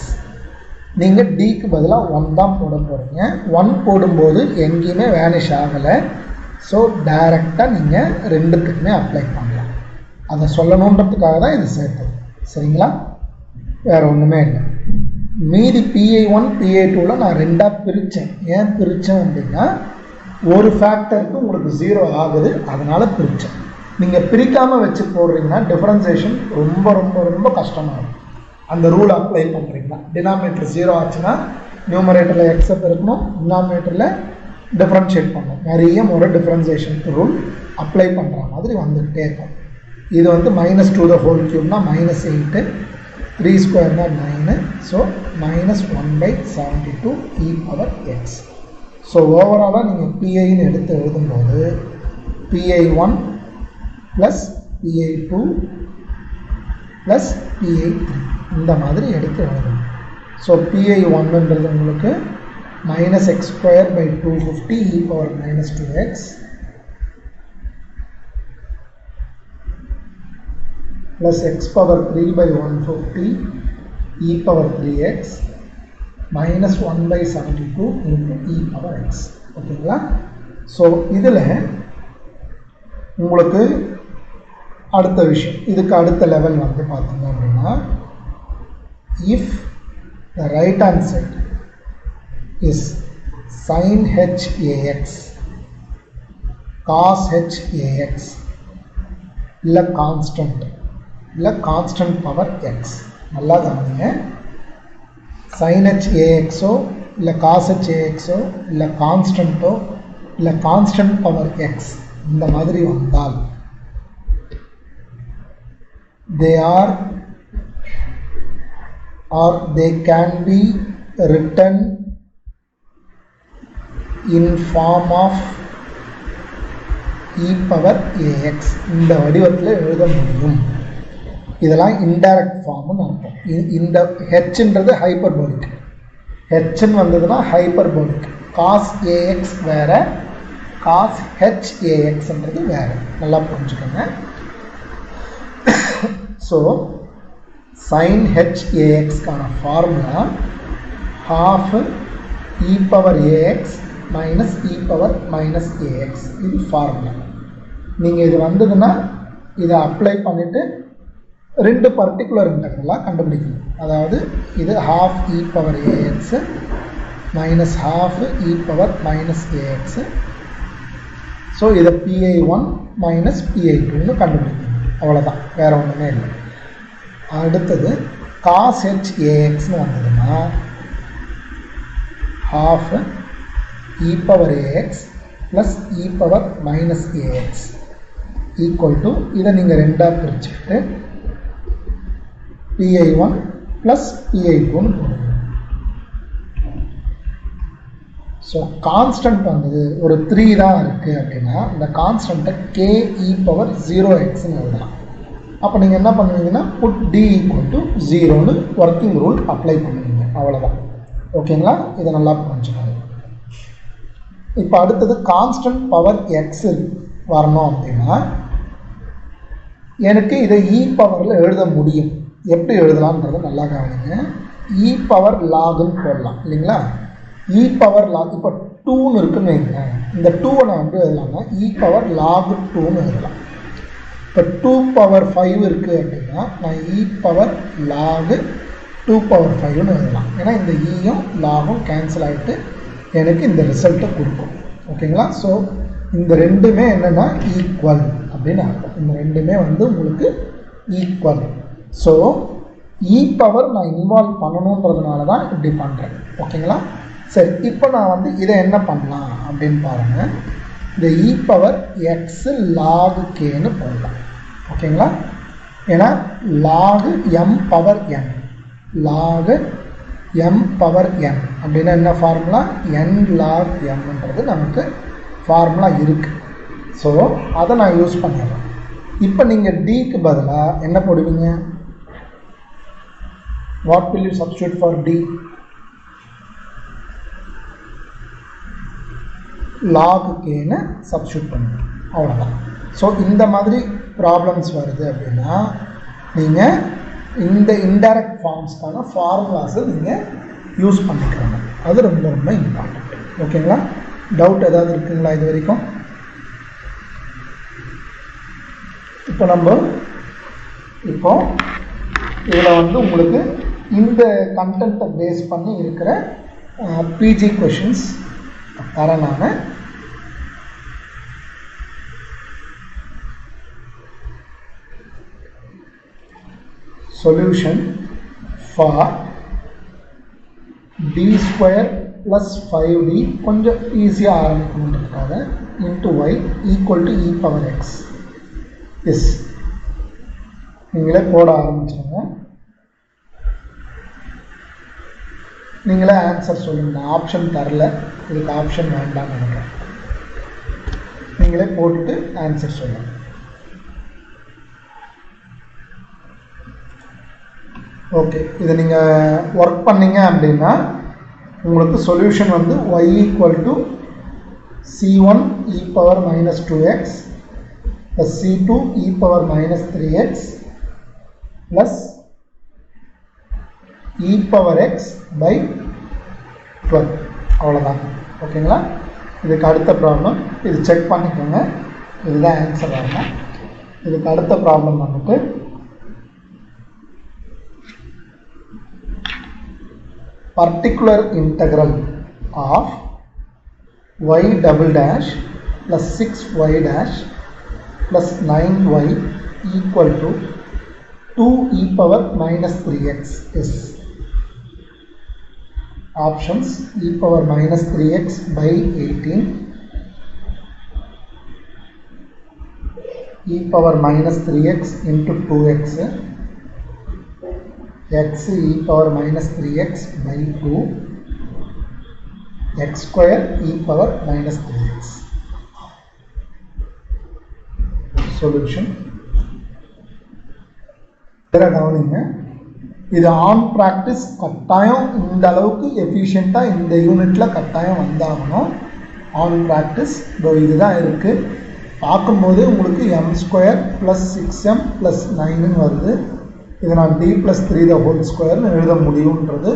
நீங்கள் dக்கு பதிலாக 1 தான் போட போகிறீங்க. 1 போடும்போது எங்கேயுமே வேனிஷ் ஆகலை. ஸோ டைரெக்டாக நீங்கள் ரெண்டுத்துக்குமே அப்ளை பண்ணலாம். அதை சொல்லணுன்றதுக்காக தான் இது சேர்த்தது. சரிங்களா? வேறு ஒன்றுமே இல்லை. மீதி PI1 PI2ல் நான் ரெண்டாக பிரித்தேன். ஏன் பிரித்தேன் அப்படின்னா, ஒரு ஃபேக்டருக்கு உங்களுக்கு 0 ஆகுது, அதனால் பிரித்தேன். நீங்கள் பிரிக்காமல் வச்சு போடுறீங்கன்னா டிஃபரன்சியேஷன் ரொம்ப ரொம்ப ரொம்ப கஷ்டமாக இருக்கும். அந்த ரூல் அப்ளை பண்ணுறீங்கன்னா டினாமினேட்டர் 0 ஆச்சுன்னா நியூமரேட்டரில் எக்ஸை பெருக்கணும், டினாமினேட்டரில் டிஃப்ரென்ஷியேட் பண்ணணும். நிறைய முறை டிஃபரன்சியேஷன் ரூல் அப்ளை பண்ணுற மாதிரி வந்துக்கிட்டே இருக்கும். இது வந்து -2 -8, 3 ஸ்கொயர்னா 9. So -1/72 e⁻x. ஸோ ஓவராலாக நீங்கள் PIன்னு எடுத்து எழுதும்போது PI1 + PI2 + PI3 இந்த மாதிரி எடுத்து எழுதணும். ஸோ PI1ன்றது உங்களுக்கு -x²/250 e⁻−2x plus x⁻3/150 e⁻3x minus 1/72 into e⁻x. ஓகேங்களா? ஸோ இதில் உங்களுக்கு அடுத்த விஷயம், இதுக்கு அடுத்த லெவல் வந்து பார்த்தீங்க அப்படின்னா, if the right hand side is sin h ax cos h ax இல்லை கான்ஸ்டன்ட் பவர் x. நல்லா கவனிங்க. sin h axஓ இல்லை cos h axஓ இல்லை கான்ஸ்டன்ட்டோ இல்லை கான்ஸ்டன்ட் பவர் x இந்த மாதிரி வந்தால் they are or they can be written in form of e⁻ax. இந்த வடிவத்தில் எழுத முடியும். இதெல்லாம் இன்டைரக்ட் ஃபார்ம்னு அர்த்தம். இந்த ஹெச்ன்றது ஹைப்பர்போலிக். ஹெச்ன்னு வந்ததுன்னா ஹைப்பர்போலிக். காஸ் ஏஎக்ஸ் வேற, காஸ் ஹெச் ஏஎக்ஸ்ன்றது வேற. நல்லா புரிஞ்சுக்கோங்க. ஸோ sin h axக்கான formula half e⁻ax minus e⁻−ax. இது ஃபார்முலா. நீங்கள் இது வந்ததுன்னா இதை அப்ளை பண்ணிவிட்டு ரெண்டு பர்டிகுலர் இன்டெக்ரலாக கண்டுபிடிக்கணும். அதாவது இது half e⁻ax minus half e⁻−ax. So இதை PI1 minus PI2ன்னு கண்டுபிடிக்கணும். அவ்வளோதான், வேறு ஒன்றுமே இல்லை. அடுத்தது cos h axன்னு வந்ததுன்னா half e⁻ax plus e⁻−ax equal to, இதை நீங்கள் ரெண்டாக பிரிச்சுக்கிட்டு PI1 plus PI2ன்னு போடுங்க. ஸோ கான்ஸ்டன்ட் வந்தது ஒரு 3 தான் இருக்குது அப்படின்னா இந்த கான்ஸ்டண்ட்டை ke⁻0xன்னு எழுதலாம். அப்போ நீங்கள் என்ன பண்ணுவீங்கன்னா புட் d = 0ன்னு ஒர்க்கிங் ரூல் அப்ளை பண்ணுவீங்க. அவ்வளோதான். ஓகேங்களா? இதை நல்லா புரிஞ்சுக்கோங்க. இப்போ அடுத்தது கான்ஸ்டன்ட் பவர் எக்ஸ் வரணும் அப்படின்னா எனக்கு இதை இ பவரில் எழுத முடியும். எப்படி எழுதலாம்ன்றதை நல்லா கவனிங்க. இ பவர் லாகுன்னு போடலாம் இல்லைங்களா? E power lock. இப்போ 2ன்னு இருக்குன்னு வைங்களேன். இந்த 2வை நான் வந்து எழுதலாம்னா e பவர் log 2ன்னு எழுதலாம். இப்போ 2 பவர் 5 இருக்குது அப்படின்னா நான் e பவர் log 2 பவர் 5ன்னு எழுதலாம். ஏன்னா இந்த ஈயும் லாகும் கேன்சல் ஆகிட்டு எனக்கு இந்த ரிசல்ட்டை கொடுக்கும். ஓகேங்களா? ஸோ இந்த ரெண்டுமே என்னென்னா ஈக்குவல் அப்படின்னு அர்த்தம். இந்த ரெண்டுமே வந்து உங்களுக்கு ஈக்குவல். ஸோ இ பவர் நான் இன்வால்வ் பண்ணணுன்றதுனால தான் இப்படி பண்ணுறேன். ஓகேங்களா? சரி, இப்போ நான் வந்து இதை என்ன பண்ணலாம் அப்படின்னு பாருங்கள். இந்த இ பவர் எக்ஸு லாகு கேன்னு போடலாம். ஓகேங்களா? ஏன்னா log M power n, log M power n அப்படின்னா என்ன ஃபார்முலா? என் லாக் எம்ன்றது நமக்கு ஃபார்முலா இருக்குது. ஸோ அதை நான் யூஸ் பண்ணிடுறேன். இப்போ நீங்கள் டிக்கு பதிலாக என்ன போடுவீங்க? What will you substitute for d? Log கேன்னு சப்ஸ்டிட்யூட் பண்ணுங்க. அவ்வளோதான். ஸோ இந்த மாதிரி ப்ராப்ளம்ஸ் வருது அப்படின்னா நீங்கள் இந்த இன்டைரக்ட் ஃபார்ம்ஸ்க்கான ஃபார்முலாஸை நீங்கள் யூஸ் பண்ணிக்கிறோங்க. அது ரொம்ப ரொம்ப இம்பார்ட்டன்ட். ஓகேங்களா? டவுட் ஏதாவது இருக்குங்களா இது வரைக்கும்? இப்போ இதில் வந்து உங்களுக்கு இந்த கண்டென்ட்டை பேஸ் பண்ணி இருக்கிற பிஜி கொஷின்ஸ் தரேன் நான். Solution for d square plus 5d கொஞ்சம் ஈஸியாக ஆரம்பிக்கணுன்றதுக்காக into y equal to e power x. Yes, நீங்களே போட ஆரம்பிச்சிடுங்க. நீங்களே ஆன்சர் சொல்லுங்கள். ஆப்ஷன் தரல, இதுக்கு ஆப்ஷன் வேண்டாம்னு நினைக்கிறேன். நீங்களே போட்டுட்டு ஆன்சர் சொல்லுங்கள். ஓகே, இதை நீங்கள் ஒர்க் பண்ணிங்க அப்படின்னா உங்களுக்கு சொல்யூஷன் வந்து y equal to c1 e power minus 2x plus c2 e power minus 3x plus e power x by 12. அவ்வளோதான். ஓகேங்களா? இதுக்கு அடுத்த ப்ராப்ளம் இது செக் பண்ணிக்கோங்க. இதுதான் ஆன்சர் வரணும். இதுக்கு அடுத்த ப்ராப்ளம் வந்துட்டு particular integral of y double dash plus 6y dash plus 9y equal to 2 e power minus 3x is options e power minus 3x by 18, e power minus 3x into 2x, x e power minus 3x by 2, x square e power minus 3x. Solution. கவனிங்க, இது on practice கட்டாயம் இந்த அளவுக்கு எஃபிஷியண்ட்டாக இந்த யூனிட்டில் கட்டாயம் வந்தாகணும். On practice இதுதான் இருக்குது. பார்க்கும்போது உங்களுக்கு m square plus 6m plus 9ன்னு வருது. இதை நான் d ப்ளஸ் 3 த ஹோல் ஸ்கொயர்னு எழுத முடியுன்றது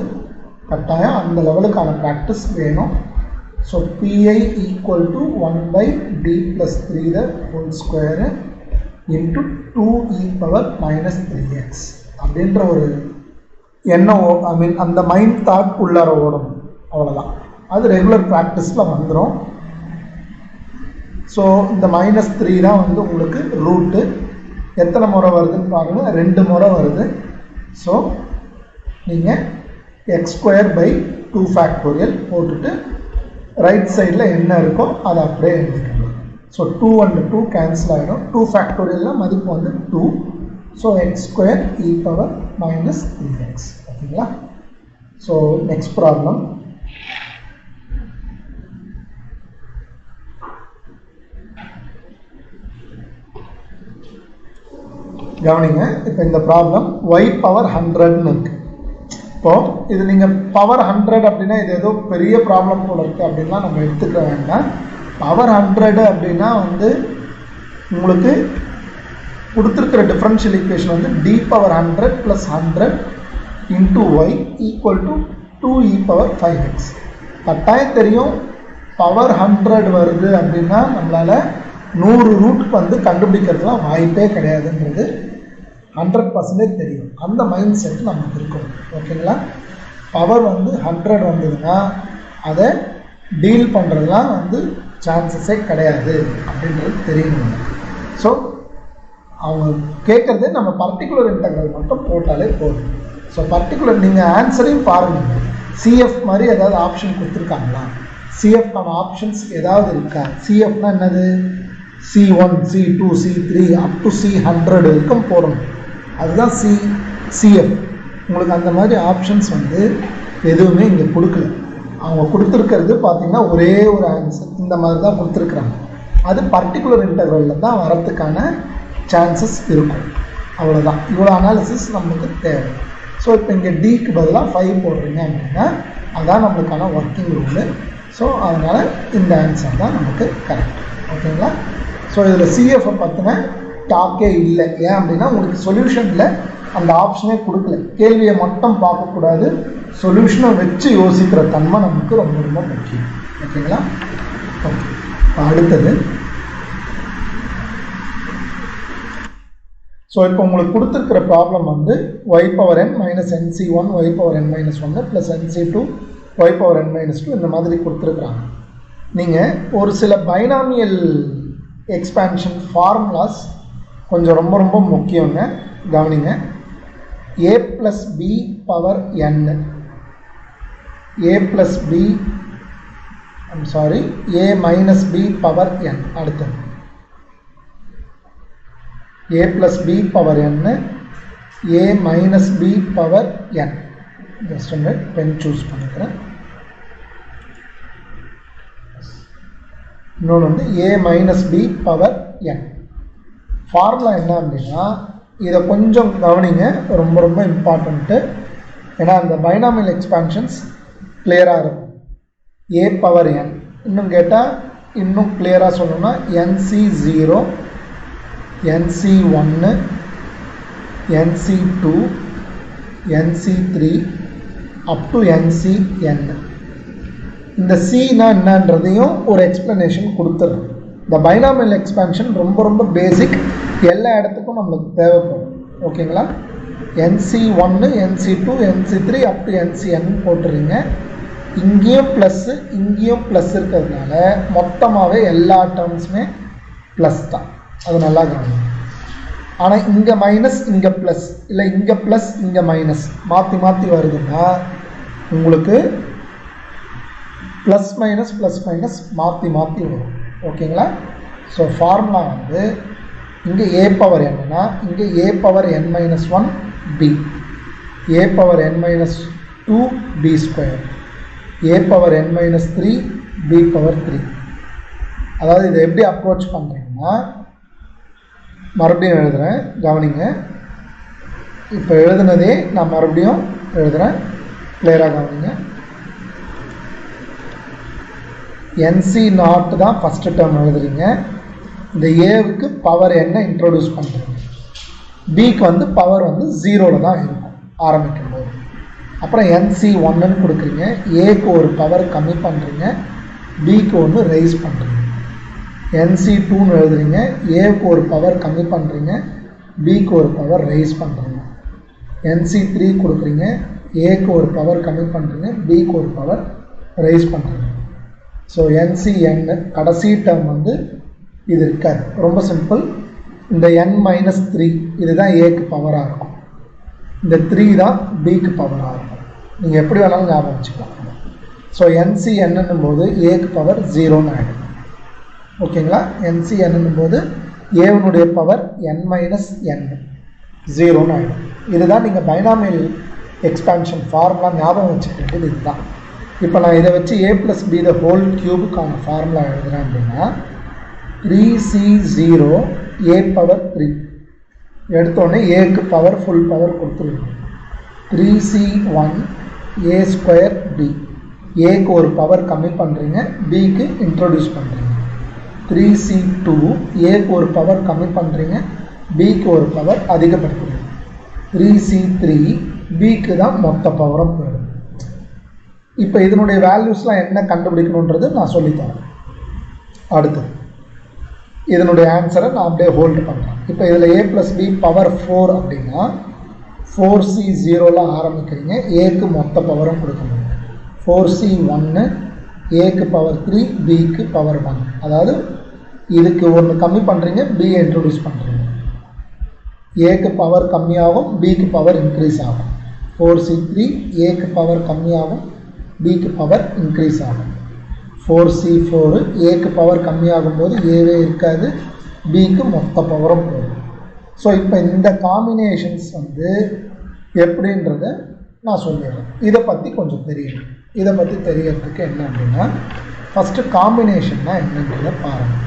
கட்டாயம். அந்த லெவலுக்கான ப்ராக்டிஸ் வேணும். So pi equal to 1 by d plus 3 the whole square into 2 e power minus 3x அப்படின்ற ஒரு எண்ணம், ஐ மீன் அந்த மைண்ட் தாட் உள்ளார ஓடணும். அவ்வளோதான். அது ரெகுலர் ப்ராக்டிஸில் வந்துடும். ஸோ இந்த மைனஸ் 3 தான் வந்து உங்களுக்கு ரூட்டு. எத்தனை முறை வருதுன்னு பாருங்கள், 2 முறை வருது. ஸோ நீங்கள் எக்ஸ் ஸ்கொயர் பை 2 ஃபேக்டோரியல் போட்டுட்டு ரைட் சைடில் என்ன இருக்கோ அதை அப்படியே எழுதிக்கணும். ஸோ 2 and 2 கேன்சல் ஆகிடும். 2 ஃபேக்டோரியலில் மதிப்பு வந்து 2. So X square e power minus 3x. ஓகேங்களா? So next problem. கவனிங்க, இப்போ இந்த ப்ராப்ளம் y பவர் 100ன்னு இருக்கு. இப்போது இது நீங்கள் பவர் 100 அப்படின்னா இது ஏதோ பெரிய ப்ராப்ளம் போல இருக்குது அப்படின்லாம் நம்ம எடுத்துக்க வேண்டாம். பவர் 100 அப்படின்னா வந்து உங்களுக்கு கொடுத்துருக்கிற டிஃபரன்ஷியல் ஈக்குவேஷன் வந்து d power 100 plus 100 into y equal to 2 e power 5x. கட்டாயம் தெரியும் பவர் 100 வருது அப்படின்னா நம்மளால் 100 ரூட் வந்து கண்டுபிடிக்கிறதுலாம் வாய்ப்பே கிடையாதுன்றது 100% தெரியும். அந்த மைண்ட் செட் நமக்கு இருக்கும். ஓகேங்களா? பவர் வந்து 100 வந்ததுன்னா அதை டீல் பண்ணுறதுலாம் வந்து சான்சஸே கிடையாது அப்படின்றது தெரியணும். ஸோ அவங்க கேட்குறது நம்ம பர்டிகுலர் இன்டெக்ரல் மட்டும் போட்டாலே போதும். ஸோ பர்டிகுலர் நீங்கள் ஆன்சரையும் பாருங்கள். சிஎஃப் மாதிரி ஏதாவது ஆப்ஷன் கொடுத்துருக்காங்களா, சிஎஃப்கான ஆப்ஷன்ஸ் ஏதாவது இருக்கா? சிஎஃப்னா என்னது? C1 C2 C3 up to C100 வரைக்கும் போடணும். அதுதான் சிஎஃப். உங்களுக்கு அந்த மாதிரி ஆப்ஷன்ஸ் வந்து எதுவுமே இங்கே கொடுக்கல. அவங்க கொடுத்துருக்கிறது பார்த்தீங்கன்னா ஒரே ஒரு ஆன்சர் இந்த மாதிரி தான் கொடுத்துருக்குறாங்க. அது பர்டிகுலர் இன்டர்வலில் தான் வரத்துக்கான சான்சஸ் இருக்கும். அவ்வளோதான். இவ்வளோ அனாலிசிஸ் நமக்கு தேவை. ஸோ இப்போ இங்கே டிக்கு பதிலாக 5 போடுறீங்க அப்படின்னா அதுதான் நம்மளுக்கான ஒர்க்கிங் ரூலு. ஸோ அதனால் இந்த ஆன்சர் தான் நமக்கு கரெக்ட். ஓகேங்களா? ஸோ இதில் சிஎஃப்ஐ பற்றின டாக்கே இல்லை. ஏன் அப்படின்னா உங்களுக்கு சொல்யூஷனில் அந்த ஆப்ஷனே கொடுக்கல. கேள்வியை மட்டும் பார்க்கக்கூடாது, சொல்யூஷனை வச்சு யோசிக்கிற தன்மை நமக்கு ரொம்ப ரொம்ப முக்கியம். ஓகேங்களா? ஓகே. அடுத்தது, ஸோ இப்போ உங்களுக்கு கொடுத்துருக்கிற ப்ராப்ளம் வந்து y⁻n - nc1 y⁻n - 1 + nc2 y⁻n - 2 இந்த மாதிரி கொடுத்துருக்குறாங்க. நீங்கள் ஒரு சில பைனாமியல் எக்ஸ்பான்ஷன் ஃபார்முலாஸ் கொஞ்சம் ரொம்ப ரொம்ப முக்கியங்க, கவனிங்க. a + b power n, a + b a - b power n. அடுத்தது a + b power n, a - b power n. Just ஒன்று பென் சூஸ் பண்ணிக்கிறேன். இன்னொன்று வந்து a - b power n. Formula என்ன அப்படின்னா இதை கொஞ்சம் கவனிங்க, ரொம்ப ரொம்ப இம்பார்ட்டண்ட்டு. ஏன்னா அந்த பைனாமியல் எக்ஸ்பான்ஷன்ஸ் கிளியராக இருக்கும். a பவர் n, இன்னும் கேட்டால் இன்னும் கிளியராக சொல்லணும்னா nc0 nc1 nc2 nc3 up to ncn. இந்த சினா என்னன்றதையும் ஒரு எக்ஸ்ப்ளனேஷன் கொடுத்துட்றோம். இந்த பைனாமியல் எக்ஸ்பான்ஷன் ரொம்ப ரொம்ப பேசிக், எல்லா இடத்துக்கும் நம்மளுக்கு தேவைப்படும். ஓகேங்களா? nc1 nc2 nc3 up to ncn போட்டுறீங்க. இங்கேயும் ப்ளஸ்ஸு இங்கேயும் ப்ளஸ் இருக்கிறதுனால மொத்தமாகவே எல்லா டேர்ம்ஸுமே ப்ளஸ் தான். அது நல்லா கவனிங்க. ஆனால் இங்கே மைனஸ் இங்கே ப்ளஸ், இல்லை இங்கே ப்ளஸ் இங்கே மைனஸ் மாற்றி மாற்றி வருதுன்னா உங்களுக்கு ப்ளஸ் மைனஸ் மாற்றி மாற்றி வரும். ஓகேங்களா? ஸோ ஃபார்முலா வந்து இங்கே a பவர் என்னன்னா இங்கே a power n - 1 b, a power n - 2 b², a power n - 3 b power 3. அதாவது இதை எப்படி அப்ரோச் பண்ணுறீங்கன்னா மறுபடியும் எழுதுகிறேன், கவனிங்க. இப்போ எழுதுனதே நான் மறுபடியும் எழுதுகிறேன், கிளியராக கவனிங்க. nc0 தான் ஃபஸ்ட்டு டேர்ம் எழுதுறீங்க. இந்த ஏவுக்கு பவர் என்ன இன்ட்ரோடியூஸ் பண்ணுறீங்க. பிக்கு வந்து பவர் வந்து 0ல் தான் இருக்கும் ஆரம்பிக்கும் போது. அப்புறம் nc1ன்னு கொடுக்குறீங்க. ஏக்கு ஒரு பவர் கம்மி பண்ணுறீங்க, பிக்கு ஒன்று ரைஸ் பண்ணுறீங்க. nc2ன்னு எழுதுறீங்க. ஏக்கு ஒரு பவர் கம்மி பண்ணுறீங்க, பிக்கு ஒரு பவர் ரைஸ் பண்ணுறீங்க. nc3 கொடுக்குறீங்க. ஏக்கு ஒரு பவர் கம்மி பண்ணுறீங்க, பிக்கு ஒரு பவர் ரைஸ் பண்ணுறீங்க. ஸோ ncn கடைசி டேர்ம் வந்து இது இருக்காது. ரொம்ப சிம்பிள். இந்த n - 3 இதுதான் ஏக்கு பவராக இருக்கும், இந்த 3 தான் பிக்கு பவராக இருக்கும். நீங்கள் எப்படி வேணாலும் ஞாபகம் வச்சுக்கலாம். ஸோ ncn போது ஏக்கு பவர் 0ன்னு ஆகிடும். ஓகேங்களா? ncn போது ஏவனுடைய பவர் n - n 0ன்னு ஆகிடும். இதுதான் நீங்கள் பைனாமியல் எக்ஸ்பான்ஷன் ஃபார்முலா ஞாபகம் வச்சுக்க வேண்டியது இதுதான். இப்போ நான் இதை வச்சு a + b க்கான ஃபார்முலா எழுதுகிறேன் அப்படின்னா 3c0 a பவர் 3 எடுத்தோடனே ஏக்கு பவர் ஃபுல் பவர் கொடுத்துருவோம். 3c1 a² b, ஏக்கு ஒரு பவர் கம்மி பண்ணுறீங்க, பிக்கு இன்ட்ரோடியூஸ் பண்ணுறீங்க. 3c2 ஏக்கு ஒரு பவர் கம்மி பண்ணுறீங்க, பிக்கு ஒரு பவர் அதிகப்படுத்துறீங்க. 3c3 பிக்கு தான் மொத்த பவரும் போயிடும். இப்போ இதனுடைய வேல்யூஸ்லாம் என்ன கண்டுபிடிக்கணுன்றது நான் சொல்லித்தரேன். அடுத்தது இதனுடைய ஆன்சரை நான் அப்படியே ஹோல்டு பண்ணுறேன். இப்போ இதில் a + b பவர் 4 அப்படின்னா 4c 0ல் ஆரம்பிக்கிறீங்க. ஏக்கு மொத்த பவரும் கொடுக்கணும். 4c 1, ஏக்கு பவர் 3, பிக்கு பவர் 1. அதாவது இதுக்கு ஒன்று கம்மி பண்ணுறீங்க, b இன்ட்ரடியூஸ் பண்ணுறீங்க. ஏக்கு பவர் கம்மியாகும், பிக்கு பவர் இன்க்ரீஸ் ஆகும். 4c3 ஏக்கு பவர் கம்மியாகும், பிக்கு பவர் இன்க்ரீஸ் ஆகும். 4c4 ஏக்கு பவர் கம்மியாகும் போது ஏவே இருக்காது, பிக்கு மொத்த பவரும் போகும். ஸோ இப்போ இந்த காம்பினேஷன்ஸ் வந்து எப்படின்றத நான் சொல்லிடுறேன். இதை பற்றி கொஞ்சம் தெரியணும். இதை பற்றி தெரியறதுக்கு என்ன அப்படின்னா, ஃபஸ்ட்டு காம்பினேஷன்னா என்னன்றதை பாருங்கள்.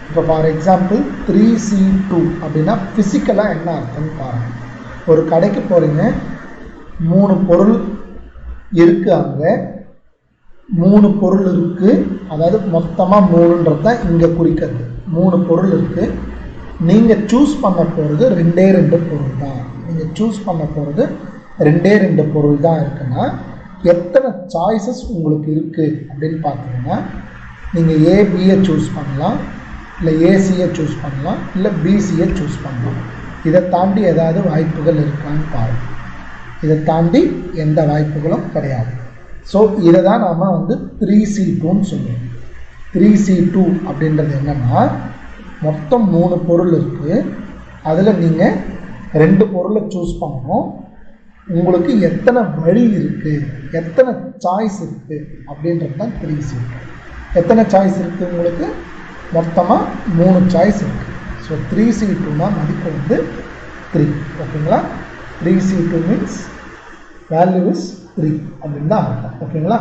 இப்போ ஃபார் எக்ஸாம்பிள் 3c2 அப்படின்னா ஃபிசிக்கலாக என்ன அர்த்தம்னு பாருங்கள். ஒரு கடைக்கு போகிறீங்க, 3 பொருள் இருக்குது, அங்கே 3 பொருள் இருக்குது. அதாவது மொத்தமாக 3ன்றது தான் இங்கே குறிக்கிறது. 3 பொருள் இருக்குது. நீங்கள் சூஸ் பண்ண போகிறது 2 பொருள் தான். நீங்கள் சூஸ் பண்ண போகிறது 2 பொருள் தான் இருக்குன்னா எத்தனை சாய்ஸஸ் உங்களுக்கு இருக்குது அப்படின்னு பார்த்தீங்கன்னா, நீங்கள் ஏபியை சூஸ் பண்ணலாம், இல்லை ஏசியை சூஸ் பண்ணலாம், இல்லை பிசியை சூஸ் பண்ணலாம். இதை தாண்டி ஏதாவது வாய்ப்புகள் இருக்கான்னு பாருங்கள். இதை தாண்டி எந்த வாய்ப்புகளும் கிடையாது. ஸோ இதை தான் நாம் வந்து 3c2ன்னு சொல்லுவோம். 3c2 அப்படின்றது என்னென்னா, மொத்தம் 3 பொருள் இருக்குது. அதில் நீங்கள் 2 பொருளை சூஸ் பண்ணணும். உங்களுக்கு எத்தனை வழி இருக்குது, எத்தனை சாய்ஸ் இருக்குது அப்படின்றது தான் 3c2. எத்தனை சாய்ஸ் இருக்குது உங்களுக்கு? மொத்தமாக 3 சாய்ஸ் இருக்குது. ஸோ 3c2னா மதிப்பு வந்து 3. ஓகேங்களா? 3c2 மீன்ஸ் வேல்யூ இஸ் 3 அப்படின்னு தான் அர்த்தம். ஓகேங்களா?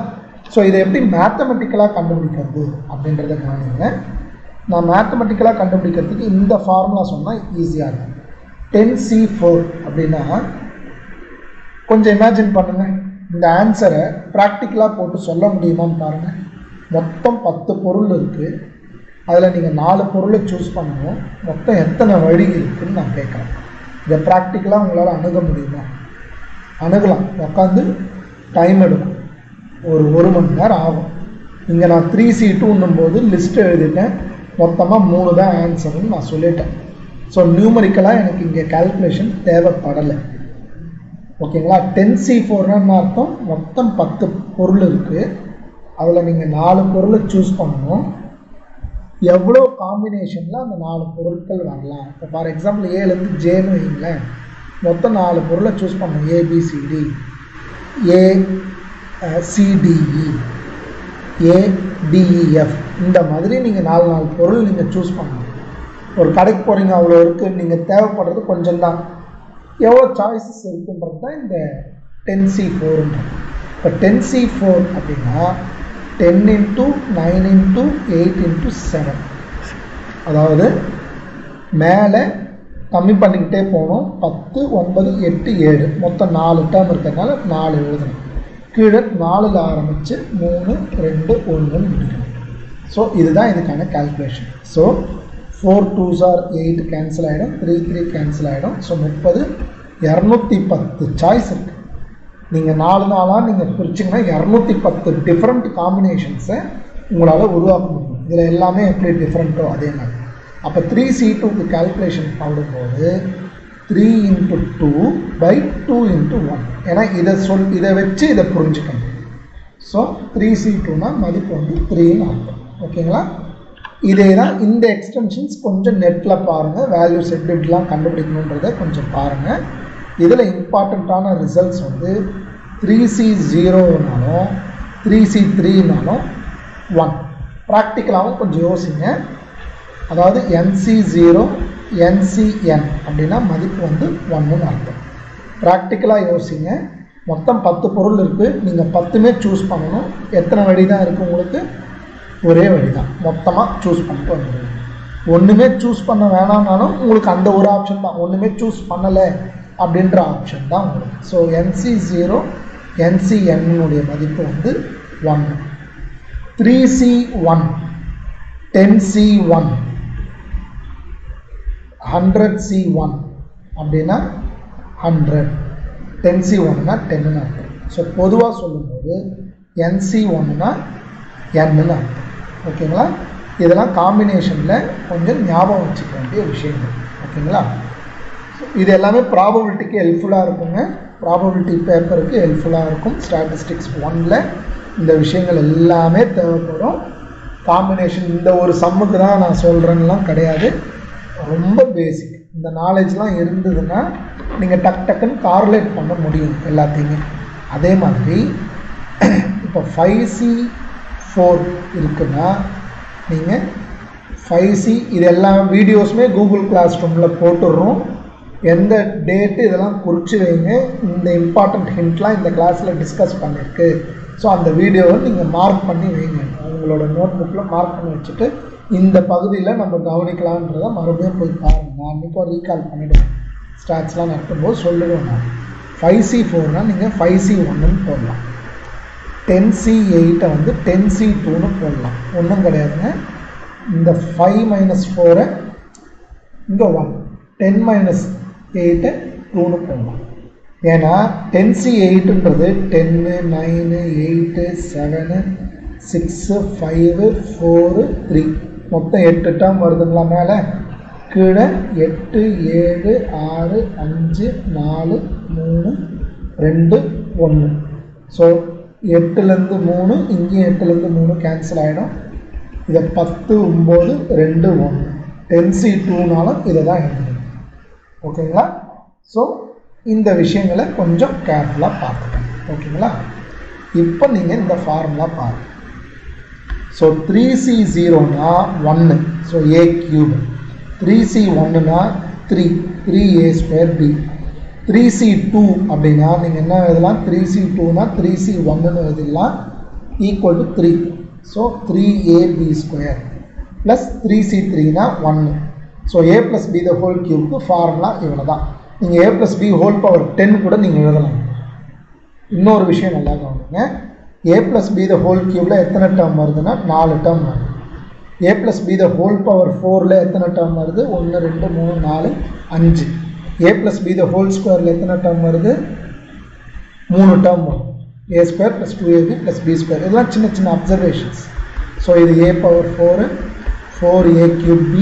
ஸோ இதை எப்படி மேத்தமெட்டிக்கலாக கண்டுபிடிக்கிறது அப்படின்றத கவனிங்க. நான் மேத்தமெட்டிக்கலாக கண்டுபிடிக்கிறதுக்கு இந்த ஃபார்முலா சொன்னால் ஈஸியாக இருக்கும். 10c4 அப்படின்னா கொஞ்சம் இமேஜின் பண்ணுங்கள். இந்த ஆன்சரை ப்ராக்டிக்கலாக போட்டு சொல்ல முடியுமான்னு பாருங்கள். மொத்தம் 10 பொருள் இருக்குது. அதில் நீங்கள் 4 பொருளை சூஸ் பண்ணணும். மொத்தம் எத்தனை வழி இருக்குதுன்னு நான் கேட்குறேன். இதை ப்ராக்டிக்கலாக உங்களால் அணுக முடியுமா? அணுகலாம். உட்காந்து டைம் எடுக்கும், ஒரு மணி நேரம் ஆகும். இங்கே நான் 3c2ன்னும் போது லிஸ்ட்டு எழுதிட்டேன். மொத்தமாக 3 தான் ஆன்சர்னு நான் சொல்லிட்டேன். ஸோ நியூமரிக்கலாக எனக்கு இங்கே கால்குலேஷன் தேவைப்படலை. ஓகேங்களா? 10c4ன்னு அர்த்தம் மொத்தம் 10 பொருள் இருக்குது. அதில் நீங்கள் 4 பொருளை சூஸ் பண்ணணும். எவ்வளோ காம்பினேஷனில் அந்த 4 பொருட்கள் வரலாம். இப்போ ஃபார் எக்ஸாம்பிள் ஏலேருந்து ஜேன்னு வைங்களேன். மொத்தம் 4 பொருளை சூஸ் பண்ணணும். ஏபிசிடி, ஏசிடிஇ, ஏடிஇஎஃப், இந்த மாதிரி நீங்கள் 4 பொருள் நீங்கள் சூஸ் பண்ணணும். ஒரு கடைக்கு போகிறீங்க, அவ்வளோ இருக்குது. நீங்கள் தேவைப்படுறது கொஞ்சம் தான். எவ்வளோ சாய்ஸஸ் இருக்குன்றது தான் இந்த 10c4ன்றது. இப்போ 10c4 அப்படின்னா 10 × 9 × 8 × 7. அதாவது மேலே கம்மி பண்ணிக்கிட்டே போகணும். 10, 9, 8, 7 மொத்தம் 4 டேர்ம் இருக்கிறதுனால 4 எழுதணும். கீழே 4ல் ஆரம்பித்து 3, 2, 1ன்னு முடிக்கணும். ஸோ இதுதான் இதுக்கான calculation. So 4 2s are 8 cancel ஆகிடும், 3 3 கேன்சல் ஆகிடும். ஸோ 30, 210 சாய்ஸ் இருக்குது. நீங்கள் 4 4ஆக நீங்கள் பிரிச்சிங்கன்னா 210 டிஃப்ரெண்ட் காம்பினேஷன்ஸை உங்களால் உருவாக்க முடியும். இதில் எல்லாமே எப்படி டிஃப்ரெண்ட்டோ அதே மாதிரி. அப்போ 3c2க்கு கால்குலேஷன் பண்ணும்போது 3 × 2 / 2 × 1. ஏன்னா இதை வச்சு இதை புரிஞ்சுக்கணும். ஸோ 3c2னா மதிப்பு வந்து 3ன்னு அர்த்தம். ஓகேங்களா? இதே தான் இந்த எக்ஸ்டென்ஷன்ஸ் கொஞ்சம் நெட்டில் பாருங்கள். வேல்யூஸ் எப்படிலாம் கண்டுபிடிக்கணுன்றதை கொஞ்சம் பாருங்கள். இதில் இம்பார்ட்டண்ட்டான ரிசல்ட்ஸ் வந்து 3c0னாலும் 3c3னாலும் 1. ப்ராக்டிக்கலாகவும் கொஞ்சம் யோசிங்க. அதாவது NC0 NCN அப்படின்னா மதிப்பு வந்து 1ன்னு அர்த்தம். ப்ராக்டிக்கலாக யோசிங்க. மொத்தம் 10 பொருள் இருக்குது. நீங்கள் 10மே சூஸ் பண்ணணும். எத்தனை வழி தான் இருக்குது உங்களுக்கு? ஒரே வழி தான். மொத்தமாக சூஸ் பண்ணிட்டு வந்துடுங்க. ஒன்றுமே சூஸ் பண்ண வேணாம்னாலும் உங்களுக்கு அந்த ஒரு ஆப்ஷன் தான். ஒன்றுமே சூஸ் பண்ணலை அப்படின்ற ஆப்ஷன் தான் உங்களுக்கு. ஸோ NC0 NCNனுடைய மதிப்பு வந்து 1. 3C1 10C1 100C1 அப்படின்னா 100. 10C1னா 10ன்னு அர்த்தம். ஸோ பொதுவாக சொல்லும்போது NC1னா Nன்னு அர்த்தம். ஓகேங்களா? இதெல்லாம் காம்பினேஷனில் கொஞ்சம் ஞாபகம் வச்சுக்க வேண்டிய விஷயங்கள். ஓகேங்களா? இது எல்லாமே ப்ராபபிலிட்டிக்கு ஹெல்ப்ஃபுல்லாக இருக்குங்க. ப்ராபபிலிட்டி பேப்பருக்கு ஹெல்ப்ஃபுல்லாக இருக்கும். ஸ்டாட்டிஸ்டிக்ஸ் 1ல் இந்த விஷயங்கள் எல்லாமே தேவைப்படும். காம்பினேஷன் இந்த ஒரு சம்முக்கு தான் நான் சொல்கிறேன்னுலாம் கிடையாது. ரொம்ப பேசிக். இந்த நாலேஜ்லாம் இருந்ததுன்னா நீங்கள் டக்குன்னு கார்லேட் பண்ண முடியும் எல்லாத்தையுமே. அதே மாதிரி இப்போ 5C4 இருக்குன்னா நீங்கள் 5C இது எல்லா வீடியோஸுமே கூகுள் கிளாஸ் ரூமில் போட்டுடுறோம். எந்த டேட்டு இதெல்லாம் குறித்து வைங்க. இந்த இம்பார்ட்டண்ட் ஹிண்ட்லாம் இந்த கிளாஸில் டிஸ்கஸ் பண்ணியிருக்கு. ஸோ அந்த வீடியோவை நீங்கள் மார்க் பண்ணி வைங்க. உங்களோட நோட் புக்கில் மார்க் பண்ணி வச்சுட்டு இந்த பகுதியில் நம்ம கவனிக்கலான்றதை மறுபடியும் போய் பாருங்கள். நான் அன்றைக்கும் ரீகால் பண்ணிவிடுவேன். ஸ்டாட்ஸ்லாம் நடத்தும்போது சொல்லுவேன். நான் 5C4னால் நீங்கள் 5C1ன்னு போடலாம். 10C8 வந்து 10C2ன்னு போடலாம். ஒன்றும் கிடையாதுங்க. இந்த 5 - 4 இங்கே 1, 10 - 8 2ன்னு போடலாம். ஏன்னா 10C8ன்றது 10, 9, 8, 7, 6, 5, 4, 3 மொத்தம் 8 டேர்ம் வருதுங்களா? மேலே கீழே 8, 7, 6, 5, 4, 3, 2, 1. ஸோ 8லேருந்து 3 இங்கேயும் 8லேருந்து 3 கேன்சல் ஆகிடும். இதை 10, 9, 2, 1 10C2னாலும் இதை தான் எழுதணும். ஓகேங்களா? ஸோ இந்த விஷயங்களை கொஞ்சம் கேர்ஃபுல்லாக பார்த்துக்கணும். ஓகேங்களா? இப்போ நீங்கள் இந்த ஃபார்முலா பாருங்கள். So 3C0னா 1, so A3. 3C1னா 3, 3A²B. 3C2 அப்படின்னா நீங்கள் என்ன எழுதலாம்? 3C2னா 3C1ன்னு எழுதிடலாம். Equal to 3, so 3AB² plus 3C3னா 1. ஸோ A+B த ஹோல் கியூப்க்கு ஃபார்முலா இவ்வளோ தான். நீங்கள் A+B ஹோல் பவர் 10 கூட நீங்கள் எழுதலாம். இன்னொரு விஷயம் நல்லா கவனிங்க. A+B த ஹோல் கியூபில் எத்தனை டேர்ம் வருதுன்னா 4 டேர்ம் வருது. A+B த ஹோல் பவர் 4ல் எத்தனை டேர்ம் வருது? 1, 2, 3, 4, 5. A+B த ஹோல் ஸ்கொயரில் எத்தனை டேர்ம் வருது? 3 டேர்ம் வரும். A² + 2AB + B². இதெல்லாம் சின்ன சின்ன அப்சர்வேஷன்ஸ். ஸோ இது A பவர் 4, 4A³ B,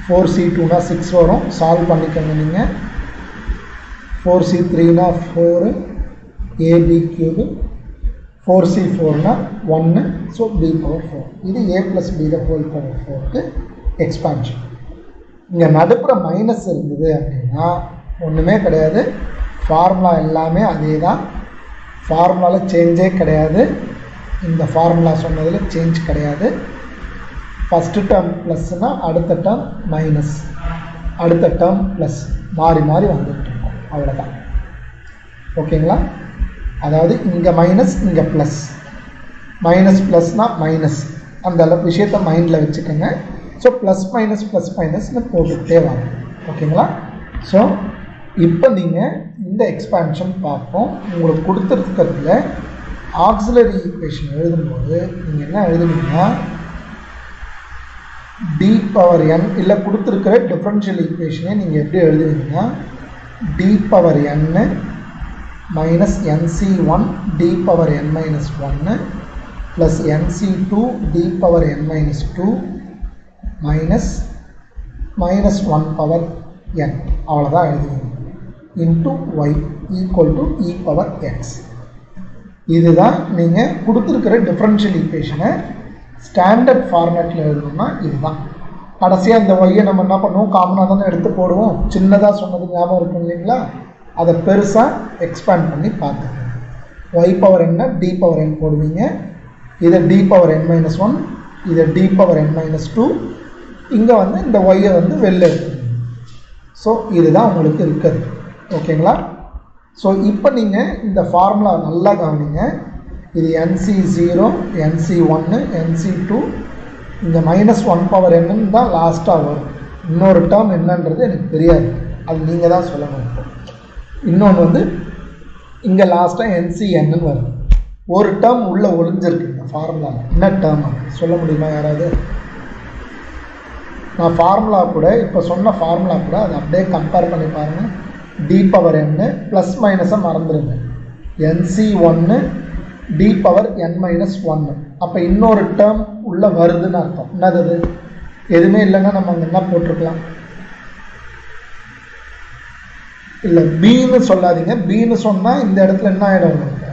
4C2னா 6 வரும். சால்வ் பண்ணிக்கோங்க நீங்கள். 4C3னா 4, AB³, 4C4னா 1, ஸோ B பவர் 4. இது A+B த ஹோல் பவர் 4க்கு எக்ஸ்பான்ஷன். இங்கே நடுப்புற மைனஸ் இருந்தது அப்படின்னா ஒன்றுமே கிடையாது. ஃபார்முலா எல்லாமே அதே தான். ஃபார்முலாவில் சேஞ்சே கிடையாது. இந்த ஃபார்முலா சொன்னதில் சேஞ்ச் கிடையாது. ஃபஸ்ட்டு டேர்ம் ப்ளஸ்னால் அடுத்த டேர்ம் மைனஸ், அடுத்த டேர்ம் ப்ளஸ், மாறி மாறி வந்துட்டுருக்கோம். அவ்வளோதான். ஓகேங்களா? அதாவது இங்கே மைனஸ், இங்கே ப்ளஸ். Minus ப்ளஸ்னால் minus. அந்த விஷயத்தை மைண்டில் வச்சுக்கோங்க. ஸோ ப்ளஸ் மைனஸ்னு போட்டுக்கிட்டே வாங்க. ஓகேங்களா? ஸோ இப்போ நீங்கள் இந்த எக்ஸ்பான்ஷன் பார்ப்போம். உங்களுக்கு கொடுத்துருக்கிறதுல ஆக்சிலரி ஈக்குவேஷன் எழுதும்போது நீங்கள் என்ன எழுதுனீங்கன்னா d பவர் n, இல்லை கொடுத்துருக்கிற டிஃப்ரென்ஷியல் ஈக்குவேஷனே நீங்கள் எப்படி எழுதுவீங்கன்னா d power n minus NC1 d power n minus 1 plus NC2 d power n minus 2 minus -1 power n, அவ்வளோதான் எழுதுவீங்க. Into y equal to e power x. இதுதான் நீங்கள் கொடுத்துருக்கிற டிஃப்ரென்ஷியல் ஈக்குவேஷனை ஸ்டாண்டர்ட் ஃபார்மேட்டில் எழுதணும்னா இதுதான். கடைசியாக இந்த ஒய்யை நம்ம என்ன பண்ணுவோம்? காமனாக தானே எடுத்து போடுவோம். சின்னதாக சொன்னது ஞாபகம் இருக்கும் இல்லைங்களா? அதை பெருசாக எக்ஸ்பேண்ட் பண்ணி பார்த்துக்கோங்க. y பவர் என்ன d பவர் n போடுவீங்க. இதை d பவர் n மைனஸ் 1, இதை d பவர் n மைனஸ் 2. இங்கே வந்து இந்த ஒய்யை வந்து வெளில எடுத்துக்கோங்க. ஸோ இதுதான் உங்களுக்கு இருக்குது. ஓகேங்களா? ஸோ இப்போ நீங்கள் இந்த ஃபார்முலா நல்லா கவனிங்க. இது NC0, NC1, NC2, இந்த -1 பவர் என்னன்னு தான் லாஸ்ட்டாக வரும். இன்னொரு டேர்ம் என்னன்றது எனக்கு தெரியாது, அது நீங்கள் தான் சொல்லணும். இப்போ இன்னொன்று வந்து இங்கே லாஸ்ட்டாக NCNன்னு வருது. ஒரு டேர்ம் உள்ளே ஒளிஞ்சிருக்கு இந்த ஃபார்முலாவில். என்ன டேர்ம் சொல்ல முடியுமா யாராவது? நான் ஃபார்முலா கூட இப்போ சொன்ன ஃபார்முலா கூட அதை அப்படியே கம்பேர் பண்ணி பாருங்கள். d பவர் n ப்ளஸ் மைனஸை மறந்துடுங்க. NC1 d power n minus 1. அப்போ இன்னொரு டேர்ம் உள்ள வருதுன்னு அர்த்தம். என்னது அது? எதுவுமே இல்லைன்னா நம்ம அங்கே என்ன போட்டிருக்கலாம்? இல்லை, பின்னு சொல்லாதீங்க. பின்னு சொன்னால் இந்த இடத்துல என்ன ஆகிடும்? உங்களுக்கு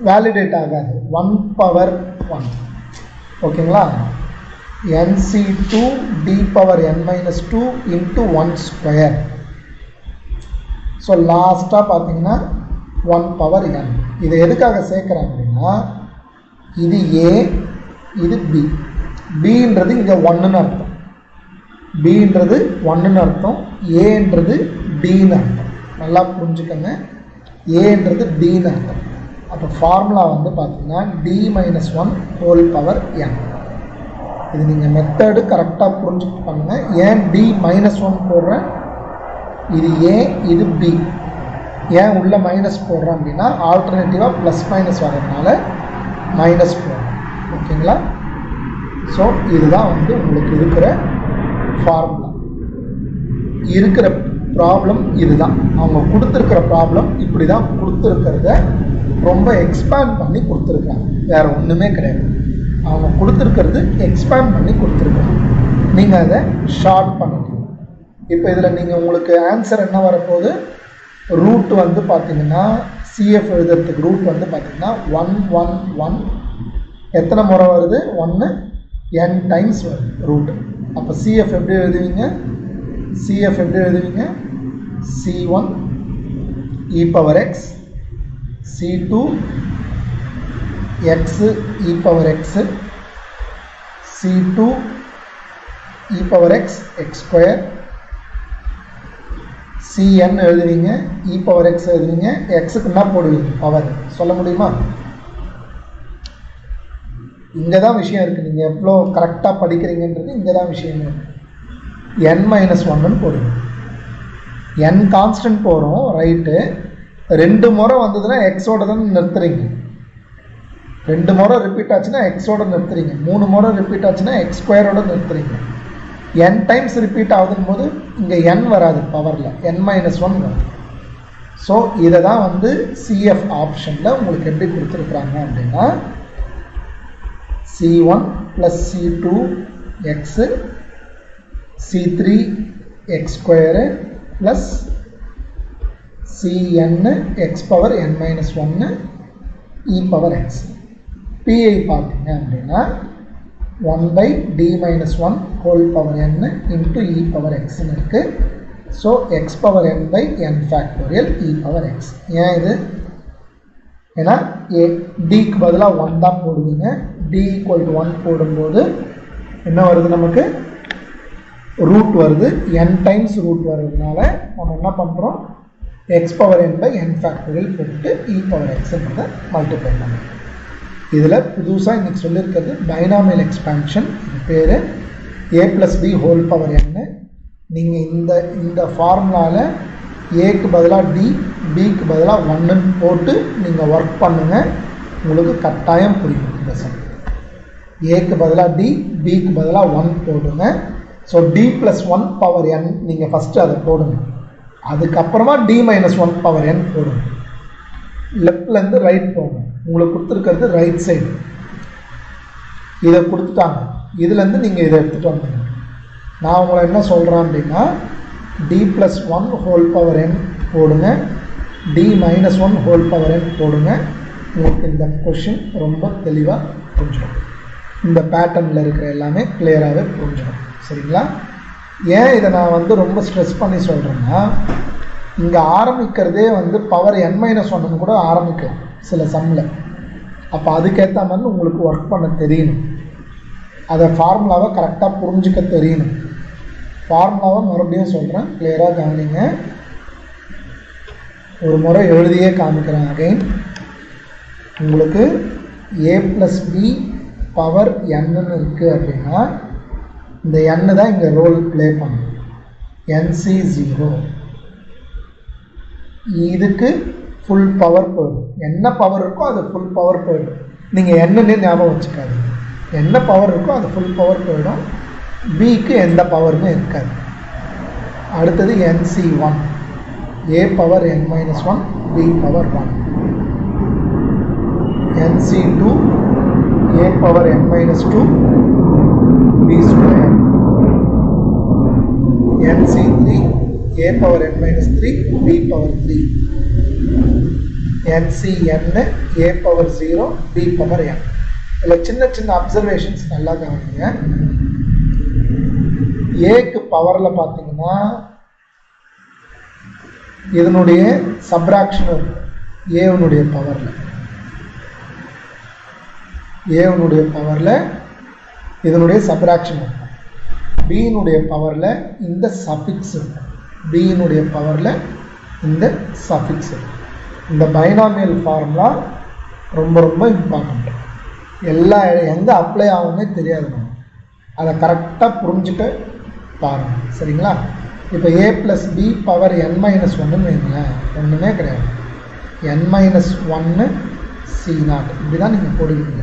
வேலிடேட் ஆகாது. 1 பவர் 1. ஓகேங்களா? nc2 d power n minus 2 into 1 square. So லாஸ்ட்டாக பார்த்தீங்கன்னா 1 பவர் n. இதை எதுக்காக சேர்க்குறாங்க அப்படின்னா, இது ஏ, இது பி. பின்றது இங்கே 1ன்னு அர்த்தம், பின்றது 1ன்னு அர்த்தம், ஏன்றது டின்னு அர்த்தம். நல்லா புரிஞ்சுக்கோங்க, ஏன்றது டின்னு அர்த்தம். அப்போ ஃபார்முலா வந்து பார்த்தீங்கன்னா D minus 1 whole power n. இது நீங்கள் மெத்தடு கரெக்டாக புரிஞ்சுட்டு பண்ணுங்கள். ஏன் டி மைனஸ் 1 போடுறேன்? இது ஏ, இது பி. ஏன் உள்ள மைனஸ் போடுறோம் அப்படின்னா ஆல்டர்னேட்டிவாக ப்ளஸ் மைனஸ் வரதுனால மைனஸ் போடுறோம். ஓகேங்களா? ஸோ இதுதான் வந்து உங்களுக்கு இருக்கிற ஃபார்முலா. இருக்கிற ப்ராப்ளம் இதுதான். அவங்க கொடுத்துருக்கிற ப்ராப்ளம் இப்படி தான் கொடுத்துருக்கிறத ரொம்ப எக்ஸ்பேண்ட் பண்ணி கொடுத்துருக்காங்க. வேறு ஒன்றுமே கிடையாது. அவங்க கொடுத்துருக்கிறது எக்ஸ்பேண்ட் பண்ணி கொடுத்துருக்காங்க. நீங்கள் அதை ஷார்ட் பண்ணிக்கணும். இப்போ இதில் நீங்கள் உங்களுக்கு ஆன்சர் என்ன வரப்போகுது? ரூட் வந்து பார்த்தீங்கன்னா சிஎஃப் எழுதுறதுக்கு ரூட் வந்து பார்த்தீங்கன்னா 1 1 1 எத்தனை முறை வருது? 1 n டைம்ஸ் வருது ரூட். அப்போ சிஎஃப் எப்படி எழுதுவீங்க? சிஎஃப் எப்படி எழுதுவீங்க? c1 e power x, c2 x e power x, c2 e power x x square, cn எழுதுவீங்க, e பவர் x எழுதுவீங்க. எக்ஸுக்கு என்ன போடுவீங்க? பவர். சொல்ல முடியுமா? இங்கே தான் விஷயம் இருக்குது. நீங்கள் எவ்வளோ கரெக்டாக படிக்கிறீங்கன்றது இங்கே தான் விஷயம் இருக்குது. n மைனஸ் 1ன்னு போடுவீங்க. n கான்ஸ்டன்ட் போகிறோம், ரைட்டு. 2 முறை வந்ததுன்னா எக்ஸோட தான் நிறுத்துறீங்க. 2 முறை ரிப்பீட் ஆச்சுன்னா எக்ஸோட நிறுத்துறீங்க. 3 முறை ரிப்பீட் ஆச்சுன்னா எக்ஸ் ஸ்கொயரோட நிறுத்துறீங்க. n டைம்ஸ் ரிப்பீட் ஆகுதுன்னு போது இங்கே n வராது பவரில், n மைனஸ் 1 வரும். ஸோ இதை தான் வந்து சிஎஃப் ஆப்ஷனில் உங்களுக்கு எப்படி கொடுத்துருக்குறாங்க அப்படின்னா c1 plus c2 x, c3 x square plus cn x power n minus 1 e power x. பிஐ பார்த்தீங்க அப்படின்னா 1 by d minus 1 whole power n into e power x இருக்கு. So x power n by n factorial e power x. ஏன் இது? ஏன்னா dக்கு பதிலாக 1 தான் போடுவீங்க. d equal to 1 போடும்போது என்ன வருது? நமக்கு ரூட் வருது. n டைம்ஸ் ரூட் வருதுனால நம்ம என்ன பண்ணுறோம்? x power n by n factorial போட்டு e power xன்றதை மல்டிப்ளை பண்ணுறோம். இதில் புதுசாக இன்றைக்கி சொல்லியிருக்கிறது பைனாமியல் எக்ஸ்பேன்ஷன். இது பேர் a plus b whole power n. நீங்கள் இந்த ஃபார்முலாவில் ஏக்கு பதிலாக d, பிக்கு பதிலாக 1ன்னு போட்டு நீங்கள் ஒர்க் பண்ணுங்கள். உங்களுக்கு கட்டாயம் புரியும் இந்த சம். ஏக்கு பதிலாக d, பிக்கு பதிலாக 1 போடுங்க. So d plus 1 power n நீங்கள் ஃபஸ்ட்டு அதை போடுங்க. அதுக்கப்புறமா d மைனஸ் 1 பவர் n போடுங்க. லெஃப்ட்லேருந்து ரைட் போங்க. உங்களுக்கு கொடுத்துருக்கிறது ரைட் சைடு. இதை கொடுத்துட்டாங்க. இதுலேருந்து நீங்கள் இதை எடுத்துகிட்டு வந்துடுங்க. நான் உங்களை என்ன சொல்கிறேன் அப்படின்னா d plus 1 whole power n போடுங்க, d minus 1 whole power n போடுங்க. உங்களுக்கு இந்த கொஷின் ரொம்ப தெளிவாக புரிஞ்சிடும். இந்த பேட்டர்னில் இருக்கிற எல்லாமே கிளியராகவே புரிஞ்சிடும். சரிங்களா? ஏன் இதை நான் வந்து ரொம்ப ஸ்ட்ரெஸ் பண்ணி சொல்கிறேன்னா, இங்கே ஆரம்பிக்கிறதே வந்து பவர் n மைனஸ் 1ன்னு கூட ஆரம்பிக்கலாம் சில சம்மில். அப்போ அதுக்கேற்ற மாதிரி உங்களுக்கு ஒர்க் பண்ண தெரியணும். அதை ஃபார்முலாவை கரெக்டாக புரிஞ்சிக்க தெரியணும். ஃபார்முலாவை மறுபடியும் சொல்கிறேன், கிளியராக கவனிங்க. ஒரு முறை எழுதியே காமிக்கிறேன் அகைன். உங்களுக்கு a ப்ளஸ் b பவர் nன்னு இருக்குது அப்படின்னா இந்த n தான் இங்கே ரோல் ப்ளே பண்ணும். nc0 இதுக்கு ஃபுல் பவர் போயிடும். என்ன பவர் இருக்கோ அது ஃபுல் பவர் போயிடும். நீங்கள் என்னன்னே ஞாபகம் வச்சுக்காதீங்க. என்ன பவர் இருக்கோ அது ஃபுல் பவர் போயிடும். பிக்கு எந்த பவருமே இருக்காது. அடுத்தது nc1 a power n minus 1 b power 1. nc2 a power n minus 2 b square, nc3 a power n minus 3 b power 3, ncn a power 0 b power n. இதில் சின்ன சின்ன அப்சர்வேஷன்ஸ் நல்லா கவனிங்க. ஏக்கு பவரில் பார்த்தீங்கன்னா இதனுடைய சப்ராக்ஷன் இருக்கும். ஏவனுடைய பவரில் இதனுடைய சப்ராக்ஷன் இருக்கும். பியினுடைய பவரில் இந்த சஃபிக்ஸ் இருக்கும். பியினுடைய பவரில் இந்த சஃபிக்ஸ் இருக்கும். இந்த பைனாமியல் ஃபார்முலா ரொம்ப ரொம்ப இம்பார்ட்டண்ட். எங்கே அப்ளை ஆகும்னே தெரியாது. நம்ம அதை கரெக்டாக புரிஞ்சுட்டு பாருங்கள். சரிங்களா? இப்போ a + b பவர் n - 1ன்னு வைங்களேன், ஒன்றுமே கிடையாது. n - 1 c0 இப்படி தான் நீங்கள் போடுவீங்க.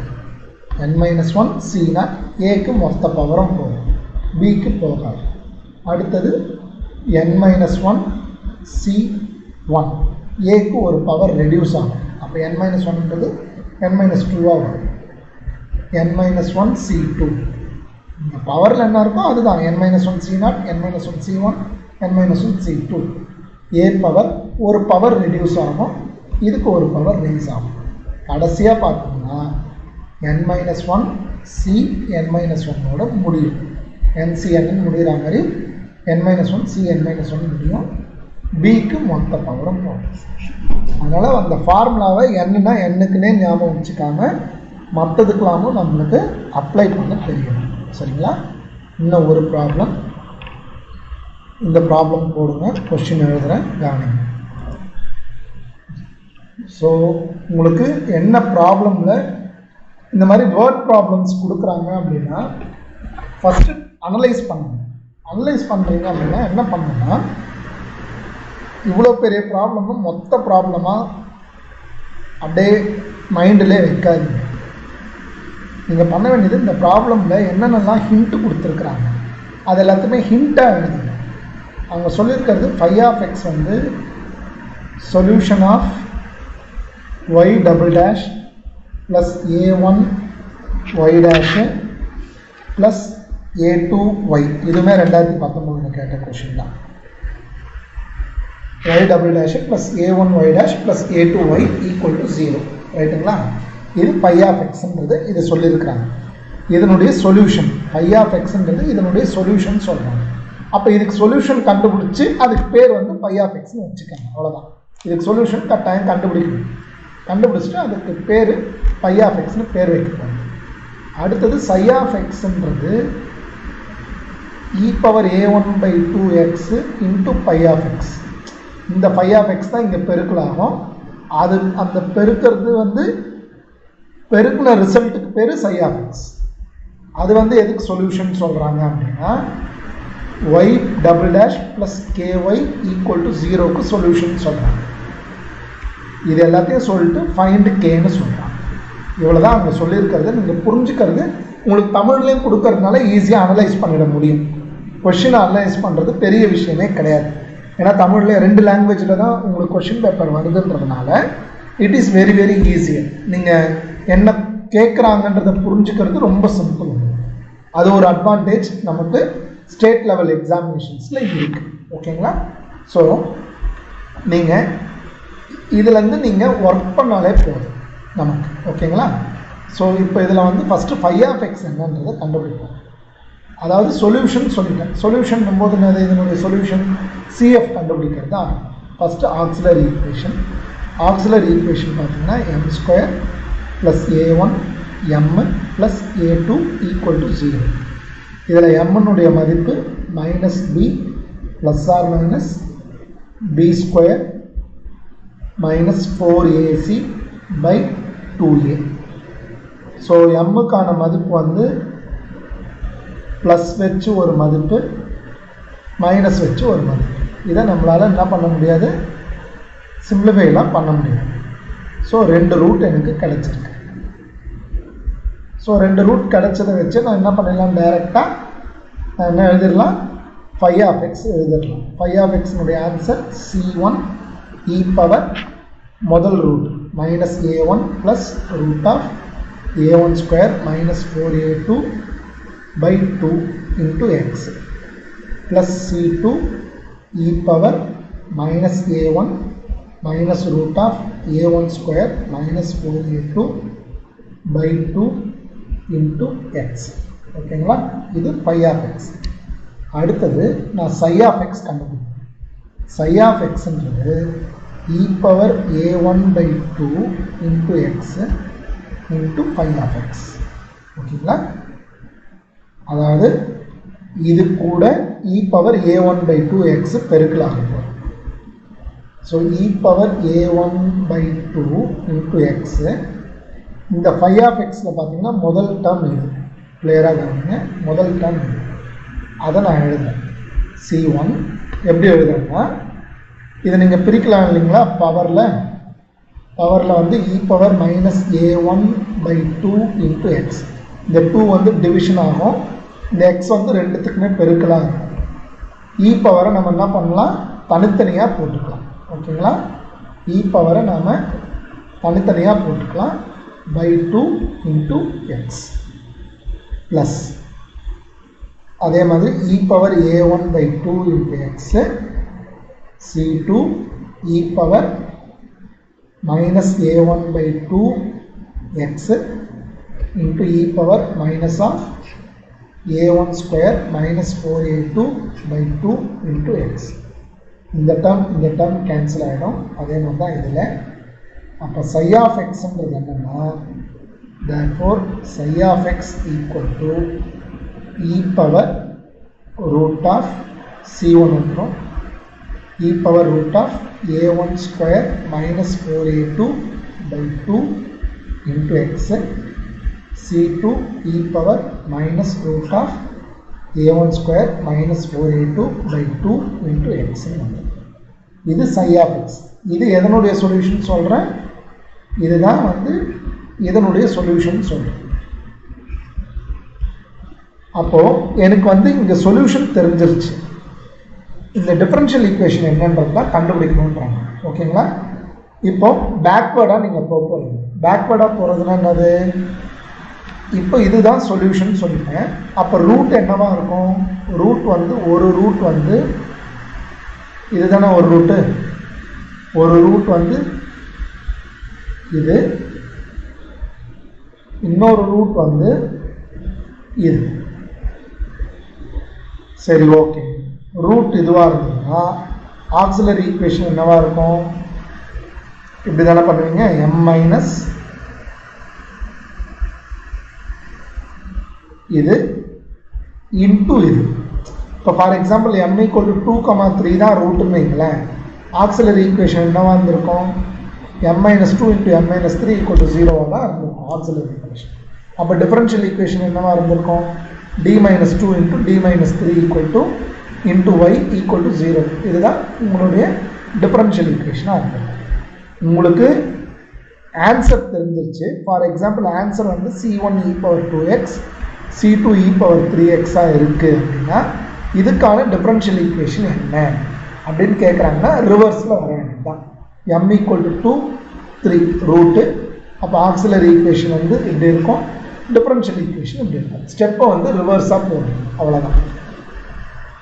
n - 1 c0. ஏக்கு மொத்த பவரும் போகும், பிக்கு போகாது. அடுத்தது n - 1 c1. ஏக்கு ஒரு பவர் ரெடியூஸ் ஆகும். அப்போ n - 1ன்றது n - 2 வரும். n - 1 c2. இந்த பவரில் என்ன இருக்கோ அதுதான் n - 1 c0, n - 1 c1, n - 1 c2. A power ஒரு பவர் ரெடியூஸ் ஆகும், இதுக்கு ஒரு பவர் ரைஸ் ஆகும். கடைசியாக பார்த்தோம்னா n - 1 c n - 1ஓட முடியும். ncn முடிகிற மாதிரி n - 1 c n - 1 முடியும். பிக்கு மொத்த பவரும் போகும். அதனால் அந்த ஃபார்முலாவை என்னன்னா என்னக்குன்னே ஞாபகம் வச்சுக்காம மற்றதுக்கெல்லாமும் நம்மளுக்கு அப்ளை பண்ண தெரியணும். சரிங்களா? இன்னும் ஒரு ப்ராப்ளம், இந்த ப்ராப்ளம் போடுங்க, கொஸ்டின் எழுதுகிறேன், கவனிங்க. ஸோ உங்களுக்கு என்ன ப்ராப்ளமில் இந்த மாதிரி வேர்ட் ப்ராப்ளம்ஸ் கொடுக்குறாங்க அப்படின்னா ஃபஸ்ட்டு அனலைஸ் பண்ணுங்க. அனலைஸ் பண்ணுறீங்க அப்படின்னா என்ன பண்ணுன்னா, இவ்வளோ பெரிய ப்ராப்ளமும் மொத்த ப்ராப்ளமாக அப்படியே மைண்டிலே வைக்காதீங்க. நீங்கள் பண்ண வேண்டியது இந்த ப்ராப்ளமில் என்னென்னலாம் ஹிண்ட்டு கொடுத்துருக்குறாங்க அது எல்லாத்தையுமே ஹிண்ட்டாக எழுதுங்க. அவங்க சொல்லியிருக்கிறது φ(x) வந்து solution of y double dash plus a1 y dash plus a2y. இதுவுமே 2019 கேட்ட கொஷின் தான். y double dash plus a1 y dash plus a2y equal to 0. ரைட்டுங்களா? இது φ(x)ன்றது இது சொல்லியிருக்கிறாங்க. இதனுடைய சொல்யூஷன் φ(x)ன்றது இதனுடைய சொல்யூஷன் சொல்கிறாங்க. அப்போ இதுக்கு சொல்யூஷன் கண்டுபிடிச்சி அதுக்கு பேர் வந்து φ(x)ன்னு வச்சுக்காங்க. அவ்வளோதான். இதுக்கு சொல்யூஷன் கட்டாயம் கண்டுபிடிக்கணும். கண்டுபிடிச்சிட்டு அதுக்கு பேர் φ(x)ன்னு பேர் வைக்கணும். அடுத்தது ψ(x)ன்றது e⁴(a1/2x) இன்ட்டு φ(x). இந்த φ(x) தான் இங்கே பெருக்கலாகும். அது அந்த பெருக்கிறது வந்து பெருக்கின ரிசல்ட்டுக்கு பேர் ψ(x). அது வந்து எதுக்கு சொல்யூஷன் சொல்கிறாங்க அப்படின்னா y double dash plus ky equal to 0க்கு சொல்யூஷன் சொல்கிறாங்க. இது எல்லாத்தையும் சொல்லிட்டு ஃபைண்ட் கேன்னு சொல்கிறாங்க. இவ்வளோ தான் அவங்க சொல்லியிருக்கிறது. நீங்கள் புரிஞ்சுக்கிறது உங்களுக்கு தமிழ்லேயும் கொடுக்கறதுனால ஈஸியாக அனலைஸ் பண்ணிட முடியும். கொஷினை அனலைஸ் பண்ணுறது பெரிய விஷயமே கிடையாது. ஏன்னா தமிழில் 2 லாங்குவேஜில் தான் உங்களுக்கு கொஷின் பேப்பர் வருதுன்றதுனால it is very very easier. நீங்கள் என்ன கேட்குறாங்கன்றதை புரிஞ்சுக்கிறது ரொம்ப சிம்பிள். அது ஒரு அட்வான்டேஜ் நமக்கு ஸ்டேட் லெவல் எக்ஸாமினேஷன்ஸில் இருக்குது. ஓகேங்களா? ஸோ நீங்கள் இதுலேருந்து நீங்கள் ஒர்க் பண்ணாலே போதும் நமக்கு. ஓகேங்களா? ஸோ இப்போ இதில் வந்து ஃபஸ்ட்டு φ(x) என்னன்றதை கண்டுபிடிப்போம். அதாவது சொல்யூஷன் சொல்லிட்டேன். சொல்யூஷன் போது இதனுடைய சொல்யூஷன் CF கண்டுபிடிக்கிறது தான். First auxiliary equation. Auxiliary equation பார்த்தீங்கன்னா m² plus a1 m plus a2 equal to 0. இதில் m-னுடைய மதிப்பு -b plus or minus b² minus 4ac by 2a. So m-க்கான மதிப்பு வந்து ப்ளஸ் வச்சு ஒரு மதிப்பு, மைனஸ் வச்சு ஒரு மதிப்பு. இதை நம்மளால் என்ன பண்ண முடியாது, சிம்பிளிஃபைலாம் பண்ண முடியாது. ஸோ 2 ரூட் எனக்கு கிடச்சிருக்கு. ஸோ 2 ரூட் கிடச்சதை வச்சு நான் என்ன பண்ணிடலாம், டைரெக்டாக நான் என்ன எழுதிடலாம், φ(x) எழுதிடலாம். φ(x)னுடைய ஆன்சர் c1 e பவர் முதல் root minus a1 plus root of a1 square minus 4a2 by 2 into x plus c2 e power minus a1 minus root of a1 square minus 4a2 by 2 into x. ஓகேங்களா? இது phi of x. அடுத்தது நான் psi of x கண்டுபிடிப்பேன். psi of x என்றது e power a1 by 2 into x into phi of x. ஓகேங்களா? அதாவது இது கூட e power a1 by 2x பெருக்கலாக போகும். So e power a1 by 2 into x. இந்த phi of xல பார்த்தீங்கன்னா முதல் டேர்ம் இது கிளியராக கவனிங்க. முதல் டேர்ம் இது, அதை நான் எழுதுறேன். c1 எப்படி எழுதுறேன்னா, இதை நீங்கள் பிரிக்கலாம் இல்லைங்களா? பவரில் வந்து e power minus a1 by 2 into x. இந்த 2 வந்து டிவிஷன் ஆகும், இந்த x வந்து ரெண்டுத்துக்குமே பெருக்கலாம் இருக்கும். e பவரை நம்ம என்ன பண்ணலாம், தனித்தனியாக போட்டுக்கலாம். ஓகேங்களா? e பவரை நாம் தனித்தனியாக போட்டுக்கலாம் by 2 into x ப்ளஸ் அதே மாதிரி e power a1 by 2 into x c2 e power minus a1 by 2 x into e power minus of a1 square minus 4a2 by 2 into x. இந்த term கேன்சல் ஆகிடும். அதே மாதிரி தான் இதில். அப்போ psi of xன்றது என்னன்னா, therefore psi of x equal to e power root of c1 வந்துடும், e power root of a1 square minus 4a2 by 2 into x c2 e power minus root of a1 square minus 4a2 by 2 into x. இது psi of x. இது எதனுடைய solution சொல்கிறேன், இதுதான் வந்து இதனுடைய solution சொல்கிறேன். அப்போது எனக்கு வந்து இங்கே சொல்யூஷன் தெரிஞ்சிருச்சு. இந்த டிஃபரன்ஷியல் ஈக்குவேஷன் என்னன்றது தான் கண்டுபிடிக்கணுன்றாங்க. ஓகேங்களா? இப்போ பேக்வேர்டாக நீங்கள் போகிறீங்க. பேக்வேர்டாக போகிறதுனா என்னது, இப்போ இதுதான் சொல்யூஷன் சொல்லிட்டேன். அப்போ ரூட் என்னவாக இருக்கும், ரூட் வந்து ஒரு ரூட் வந்து இதுதானே ஒரு ரூட் வந்து இது, இன்னொரு ரூட் வந்து இது. சரி, ஓகே. ரூட் இதுவாக இருந்ததுன்னா ஆக்சிலரி ஈக்குவேஷன் என்னவாக இருக்கும், இப்படி தானே பண்ணுவீங்க, m மைனஸ் இது இன்டூ இது. இப்போ for example m equal to 2, 3 தான் ரூட்டுன்னு வைங்களேன். ஆக்சிலரி ஈக்குவேஷன் என்னவாக இருந்திருக்கும், m minus 2 into m minus 3 equal to 0 தான் இருந்திருக்கும் ஆக்சிலரி ஈக்குவேஷன். அப்போ டிஃபரன்ஷியல் ஈக்குவேஷன் என்னவாக இருந்திருக்கும், d minus 2 into d minus 3 equal to into y equal to 0. இதுதான் உங்களுடைய டிஃபரன்ஷியல் ஈக்குவேஷனாக இருந்திருக்கும். உங்களுக்கு ஆன்சர் தெரிஞ்சிருச்சு. ஃபார் எக்ஸாம்பிள் ஆன்சர் வந்து c1 e power 2x c2 e power 3xஆக இருக்குது அப்படின்னா இதுக்கான டிஃபரன்ஷியல் ஈக்குவேஷன் என்ன அப்படின்னு கேட்குறாங்கன்னா ரிவர்ஸில் வர வேண்டியது தான். m equal to 2 3 root. அப்போ ஆக்சிலரி ஈக்குவேஷன் வந்து இப்படி இருக்கும், டிஃபரன்ஷியல் ஈக்குவேஷன் இப்படி இருக்கும். ஸ்டெப்பை வந்து ரிவர்ஸாக போடணும், அவ்வளோதான்.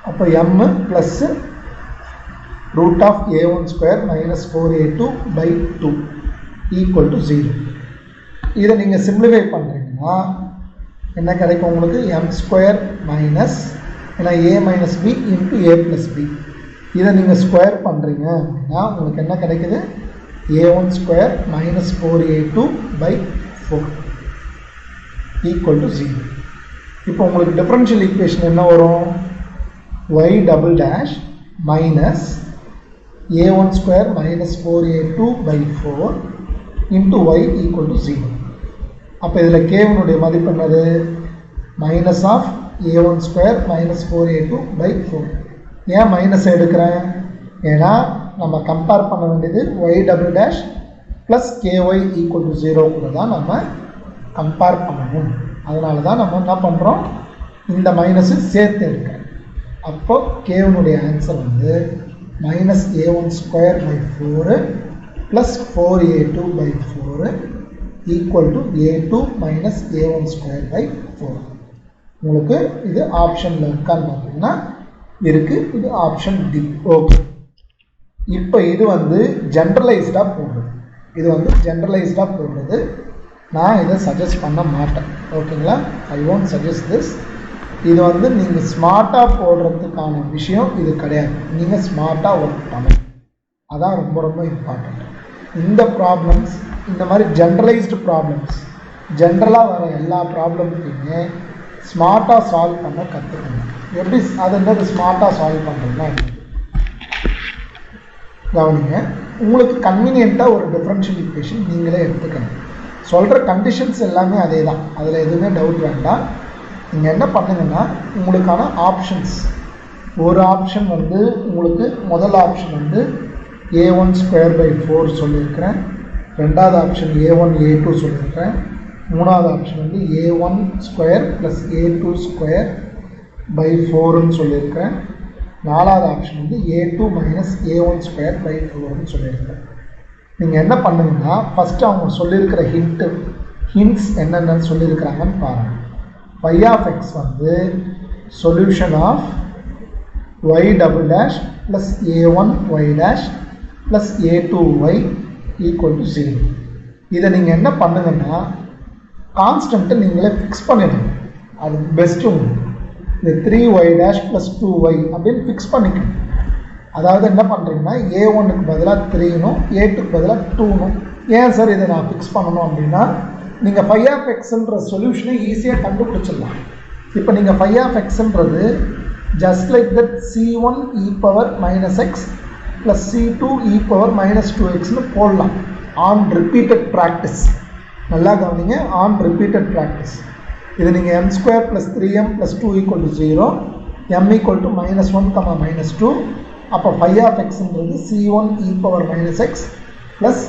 அப்போ m plus root of a1 square minus 4a2 by 2 equal to 0. இதை நீங்கள் சிம்பிளிஃபை பண்ணுறீங்கன்னா என்ன கிடைக்கும் உங்களுக்கு, m ஸ்கொயர் மைனஸ் ஏன்னா a minus b into a plus b. இதை நீங்கள் ஸ்கொயர் பண்ணுறீங்க அப்படின்னா உங்களுக்கு என்ன கிடைக்குது, a1 square minus 4a2 by 4 equal to 0. இப்போ உங்களுக்கு டிஃபரன்ஷியல் ஈக்குவேஷன் என்ன வரும், y double dash minus a1 square minus 4a2 by 4 into y equal to 0. அப்போ இதில் கேவனுடைய மதிப்பு என்னது, minus of a1 square minus 4a2 by 4. ஏன் மைனஸ் எடுக்கிறேன், ஏன்னா நம்ம கம்பேர் பண்ண வேண்டியது y double dash plus ky equal to 0 கூட தான் நம்ம கம்பேர் பண்ணணும். அதனால தான் நம்ம என்ன பண்ணுறோம், இந்த மைனஸு சேர்த்து எடுக்கிறேன். அப்போ கேவனுடைய ஆன்சர் வந்து minus a1 square by 4 plus 4a2 by 4 equal to a2 minus a1 square by 4. உங்களுக்கு இது ஆப்ஷன்ல இருக்கான்னு பார்த்தீங்கன்னா இருக்கு. இது ஆப்ஷன் டி. ஓகே, இப்போ இது வந்து ஜென்ரலைஸ்டாக போடுறது. இது வந்து ஜென்ரலைஸ்டாக போடுறது. நான் இதை சஜஸ்ட் பண்ண மாட்டேன். ஓகேங்களா? I won't suggest this. இது வந்து நீங்கள் ஸ்மார்ட்டாக போடுறதுக்கான விஷயம் இது கிடையாது. நீங்கள் ஸ்மார்ட்டாக ஒர்க் பண்ணணும். அதான் ரொம்ப ரொம்ப இம்பார்ட்டண்ட். இந்த ப்ராப்ளம்ஸ், இந்த மாதிரி ஜென்ரலைஸ்டு ப்ராப்ளம்ஸ், ஜென்ரலாக வர எல்லா ப்ராப்ளம்ஸையுமே ஸ்மார்ட்டாக சால்வ் பண்ண கற்றுக்கணும். எப்படி அது என்னது ஸ்மார்ட்டாக சால்வ் பண்ணுறதுனா கவனிங்க. உங்களுக்கு கன்வீனியண்ட்டாக ஒரு டிஃப்ரென்ஷியல் ஈக்குவேஷன் நீங்களே எடுத்துக்கணும். சொல்கிற கண்டிஷன்ஸ் எல்லாமே அதே தான், அதில் எதுவுமே டவுட் வேண்டாம். நீங்கள் என்ன பண்ணுங்கன்னா உங்களுக்கான ஆப்ஷன்ஸ், ஒரு ஆப்ஷன் வந்து உங்களுக்கு முதல் ஆப்ஷன் வந்து a1 ஸ்கொயர் பை 4 சொல்லியிருக்கிறேன். ரெண்டாவது ஆப்ஷன் a1 a2 சொல்லியிருக்கிறேன். மூணாவது ஆப்ஷன் வந்து a1 square plus a2 square by 4ன்னு சொல்லியிருக்கிறேன். நாலாவது ஆப்ஷன் வந்து a2 minus a1 square by 4ன்னு சொல்லியிருக்கிறேன். நீங்கள் என்ன பண்ணுங்கன்னா ஃபஸ்ட்டு அவங்க சொல்லியிருக்கிற ஹிண்ட்ஸ் என்னென்னு சொல்லியிருக்கிறாங்கன்னு பாருங்கள். phi of x வந்து solution of y double dash plus a1 y dash plus a2 y equal to 0. இதை நீங்கள் என்ன பண்ணுங்கன்னா கான்ஸ்டன்ட்டை நீங்களே ஃபிக்ஸ் பண்ணிடுங்க. அது பெஸ்ட்டு உங்களுக்கு. இந்த 3y டேஷ் ப்ளஸ் 2y அப்படின்னு ஃபிக்ஸ் பண்ணிக்கணும். அதாவது என்ன பண்ணுறீங்கன்னா a1க்கு பதிலாக 3னும் a2க்கு பதிலாக 2னும். ஏன் சார் இதை நான் ஃபிக்ஸ் பண்ணணும் அப்படின்னா நீங்கள் phi of xன்ற சொல்யூஷனை ஈஸியாக கண்டுபிடிச்சிடலாம். இப்போ நீங்கள் phi of xன்றது just like that c1 e power minus x plus c2 e power minus 2xன்னு போடலாம். On repeated practice. நல்லா கவனிங்க, ஆன் ரிப்பீட்டட் ப்ராக்டிஸ். இது நீங்கள் m square plus 3m plus 2 equal to 0, m equal to -1, -2. அப்போ phi of xன்றது c1 e power minus x plus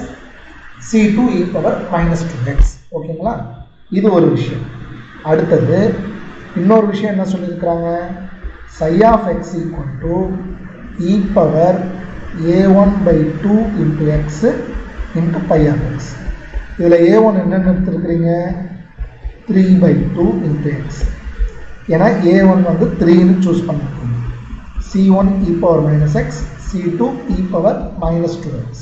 c2 e power minus 2x. ஓகேங்களா? இது ஒரு விஷயம். அடுத்தது இன்னொரு விஷயம் என்ன சொல்லியிருக்கிறாங்க? psi of x equal to e power a1 by 2 into x into phi of x. இதில் a1 என்னென்னு எடுத்துருக்கிறீங்க? 3 by 2 into x. ஏன்னா a1 வந்து 3ன்னு சூஸ் பண்ணிருக்கீங்க. c1 e power minus X, c2 e power minus 2x.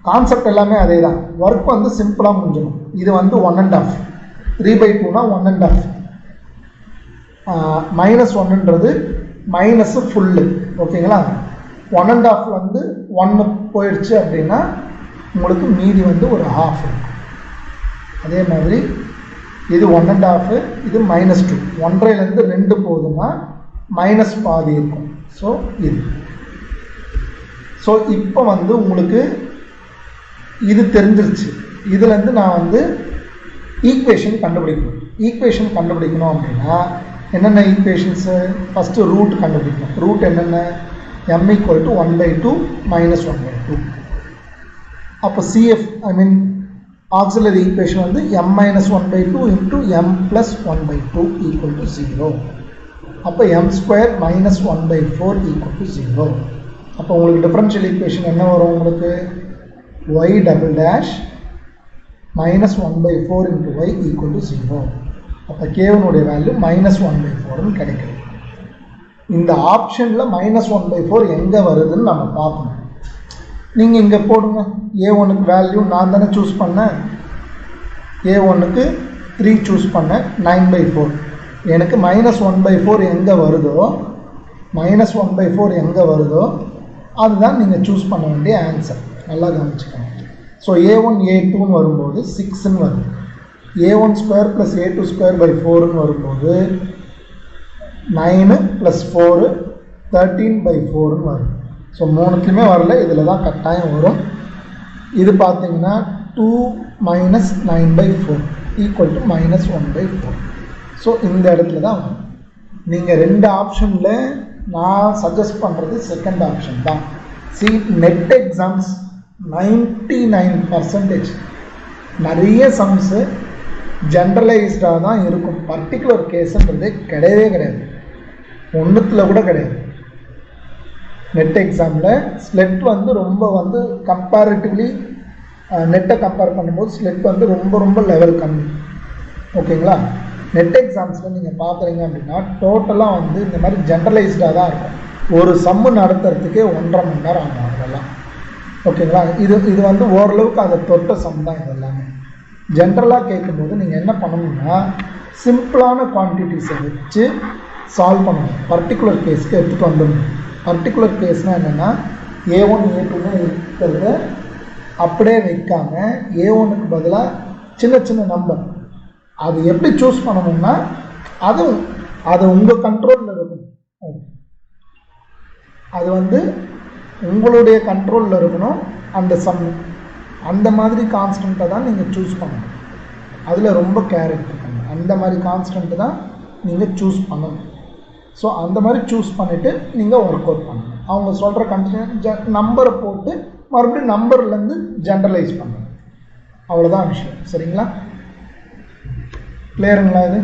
Concept எல்லாமே அதே தான். Work வந்து சிம்பிளாக முடிஞ்சிடும். இது வந்து 1.5, 3 by 2னா 1.5. -1ன்றது மைனஸ் ஃபுல்லு. ஓகேங்களா? 1.5 வந்து 1 போயிடுச்சு அப்படின்னா உங்களுக்கு மீதி வந்து ஒரு ஹாஃப் இருக்கும். அதே மாதிரி இது 1.5, இது -2. 1.5லேருந்து 2 போகுதுன்னா மைனஸ் பாதி இருக்கும். ஸோ இது. ஸோ இப்போ வந்து உங்களுக்கு இது தெரிஞ்சிருச்சு. இதுலேருந்து நான் வந்து ஈக்குவேஷன் கண்டுபிடிக்கணும். ஈக்குவேஷன் கண்டுபிடிக்கணும் அப்படின்னா என்னென்ன ஈக்குவேஷன்ஸு? ஃபஸ்ட்டு ரூட் கண்டுபிடிக்கணும். ரூட் என்னென்ன? m equal to 1/2 minus 1/2. அப்போ CF ஐ மீன் ஆக்சிலரி ஈக்குவேஷன் வந்து m minus 1/2 into m plus 1/2 equal to 0. அப்போ m square minus 1/4 equal to 0. அப்போ உங்களுக்கு டிஃபரன்ஷியல் ஈக்குவேஷன் என்ன வரும்? உங்களுக்கு y double dash minus 1/4 into y equal to 0. அப்போ k1உடைய வேல்யூ -1/4ன்னு கிடைக்கும். இந்த ஆப்ஷனில் -1/4 எங்கே வருதுன்னு நம்ம பார்க்கணும். நீங்கள் இங்கே போடுங்க. a1க்கு வேல்யூ நான் தானே சூஸ் பண்ணேன். a1க்கு 3 சூஸ் பண்ணேன், 9/4. எனக்கு -1/4 எங்கே வருதோ, -1/4 எங்கே வருதோ அதுதான் நீங்கள் சூஸ் பண்ண வேண்டிய ஆன்சர். நல்லா கவனிச்சுக்கோங்க. ஸோ a1 a2ன்னு வரும்போது 6ன்னு வருது. a1 square plus a2 square by 4ன்னு வரும்போது 9 ப்ளஸ் 4 13/4ன்னு வரும். ஸோ மூணுத்துலையுமே வரல, இதில் தான் கட்டாயம் வரும். இது பார்த்தீங்கன்னா 2 மைனஸ் 9/4 ஈக்குவல் டு -1/4. ஸோ இந்த இடத்துல தான் வரும். நீங்கள் ரெண்டு ஆப்ஷனில் நான் சஜஸ்ட் பண்ணுறது செகண்ட் ஆப்ஷன் தான். நெட் எக்ஸாம்ஸ் 99% நிறைய சம்ஸு ஜென்ரலைஸ்டாக தான் இருக்கும். பர்டிகுலர் கேஸுன்றது கிடையவே கிடையாது, ஒன்றுத்தில் கூட கிடையாது. நெட் எக்ஸாமில் ஸ்லெட் வந்து ரொம்ப வந்து கம்பேரிட்டிவ்லி நெட்டை கம்பேர் பண்ணும்போது ஸ்லெட் வந்து ரொம்ப ரொம்ப லெவல் கம்மி. ஓகேங்களா? நெட் எக்ஸாம்ஸில் நீங்கள் பார்க்குறீங்க அப்படின்னா டோட்டலாக வந்து இந்த மாதிரி ஜென்ரலைஸ்டாக தான் இருக்கும். ஒரு சம்மு நடத்துறதுக்கே 1.5 மணி நேரம் ஆகும் அதெல்லாம். ஓகேங்களா? இது வந்து ஓரளவுக்கு அதை தொட்ட சம் தான் இதெல்லாமே. ஜென்ரலாக கேட்கும்போது நீங்கள் என்ன பண்ணணும்னா சிம்பிளான குவான்டிட்டிஸை வச்சு சால்வ் பண்ணணும். பர்டிகுலர் கேஸ்க்கு எடுத்துகிட்டு வந்துடணும். பர்டிகுலர் கேஸ்னால் என்னென்னா A1 A2 இருக்கிறத அப்படியே வைக்காமல் A1க்கு பதிலாக சின்ன சின்ன நம்பர் அது எப்படி சூஸ் பண்ணணும்னா அது உங்கள் கண்ட்ரோலில் இருக்கணும். அது வந்து உங்களுடைய கண்ட்ரோலில் இருக்கணும். அந்த சம் அந்த மாதிரி கான்ஸ்டண்ட்டை தான் நீங்கள் சூஸ் பண்ணணும். அதில் ரொம்ப கேர் எடுத்துக்கணும். அந்த மாதிரி கான்ஸ்டண்ட்டு தான் நீங்கள் சூஸ் பண்ணணும். ஸோ அந்த மாதிரி சூஸ் பண்ணிவிட்டு நீங்கள் ஒர்க் அவுட் பண்ணணும். அவங்க சொல்கிற கண்டிஷன் நம்பரை போட்டு மறுபடியும் நம்பர்லேருந்து ஜென்ரலைஸ் பண்ணணும். அவ்வளோதான் விஷயம். சரிங்களா? கிளியருங்களா இது?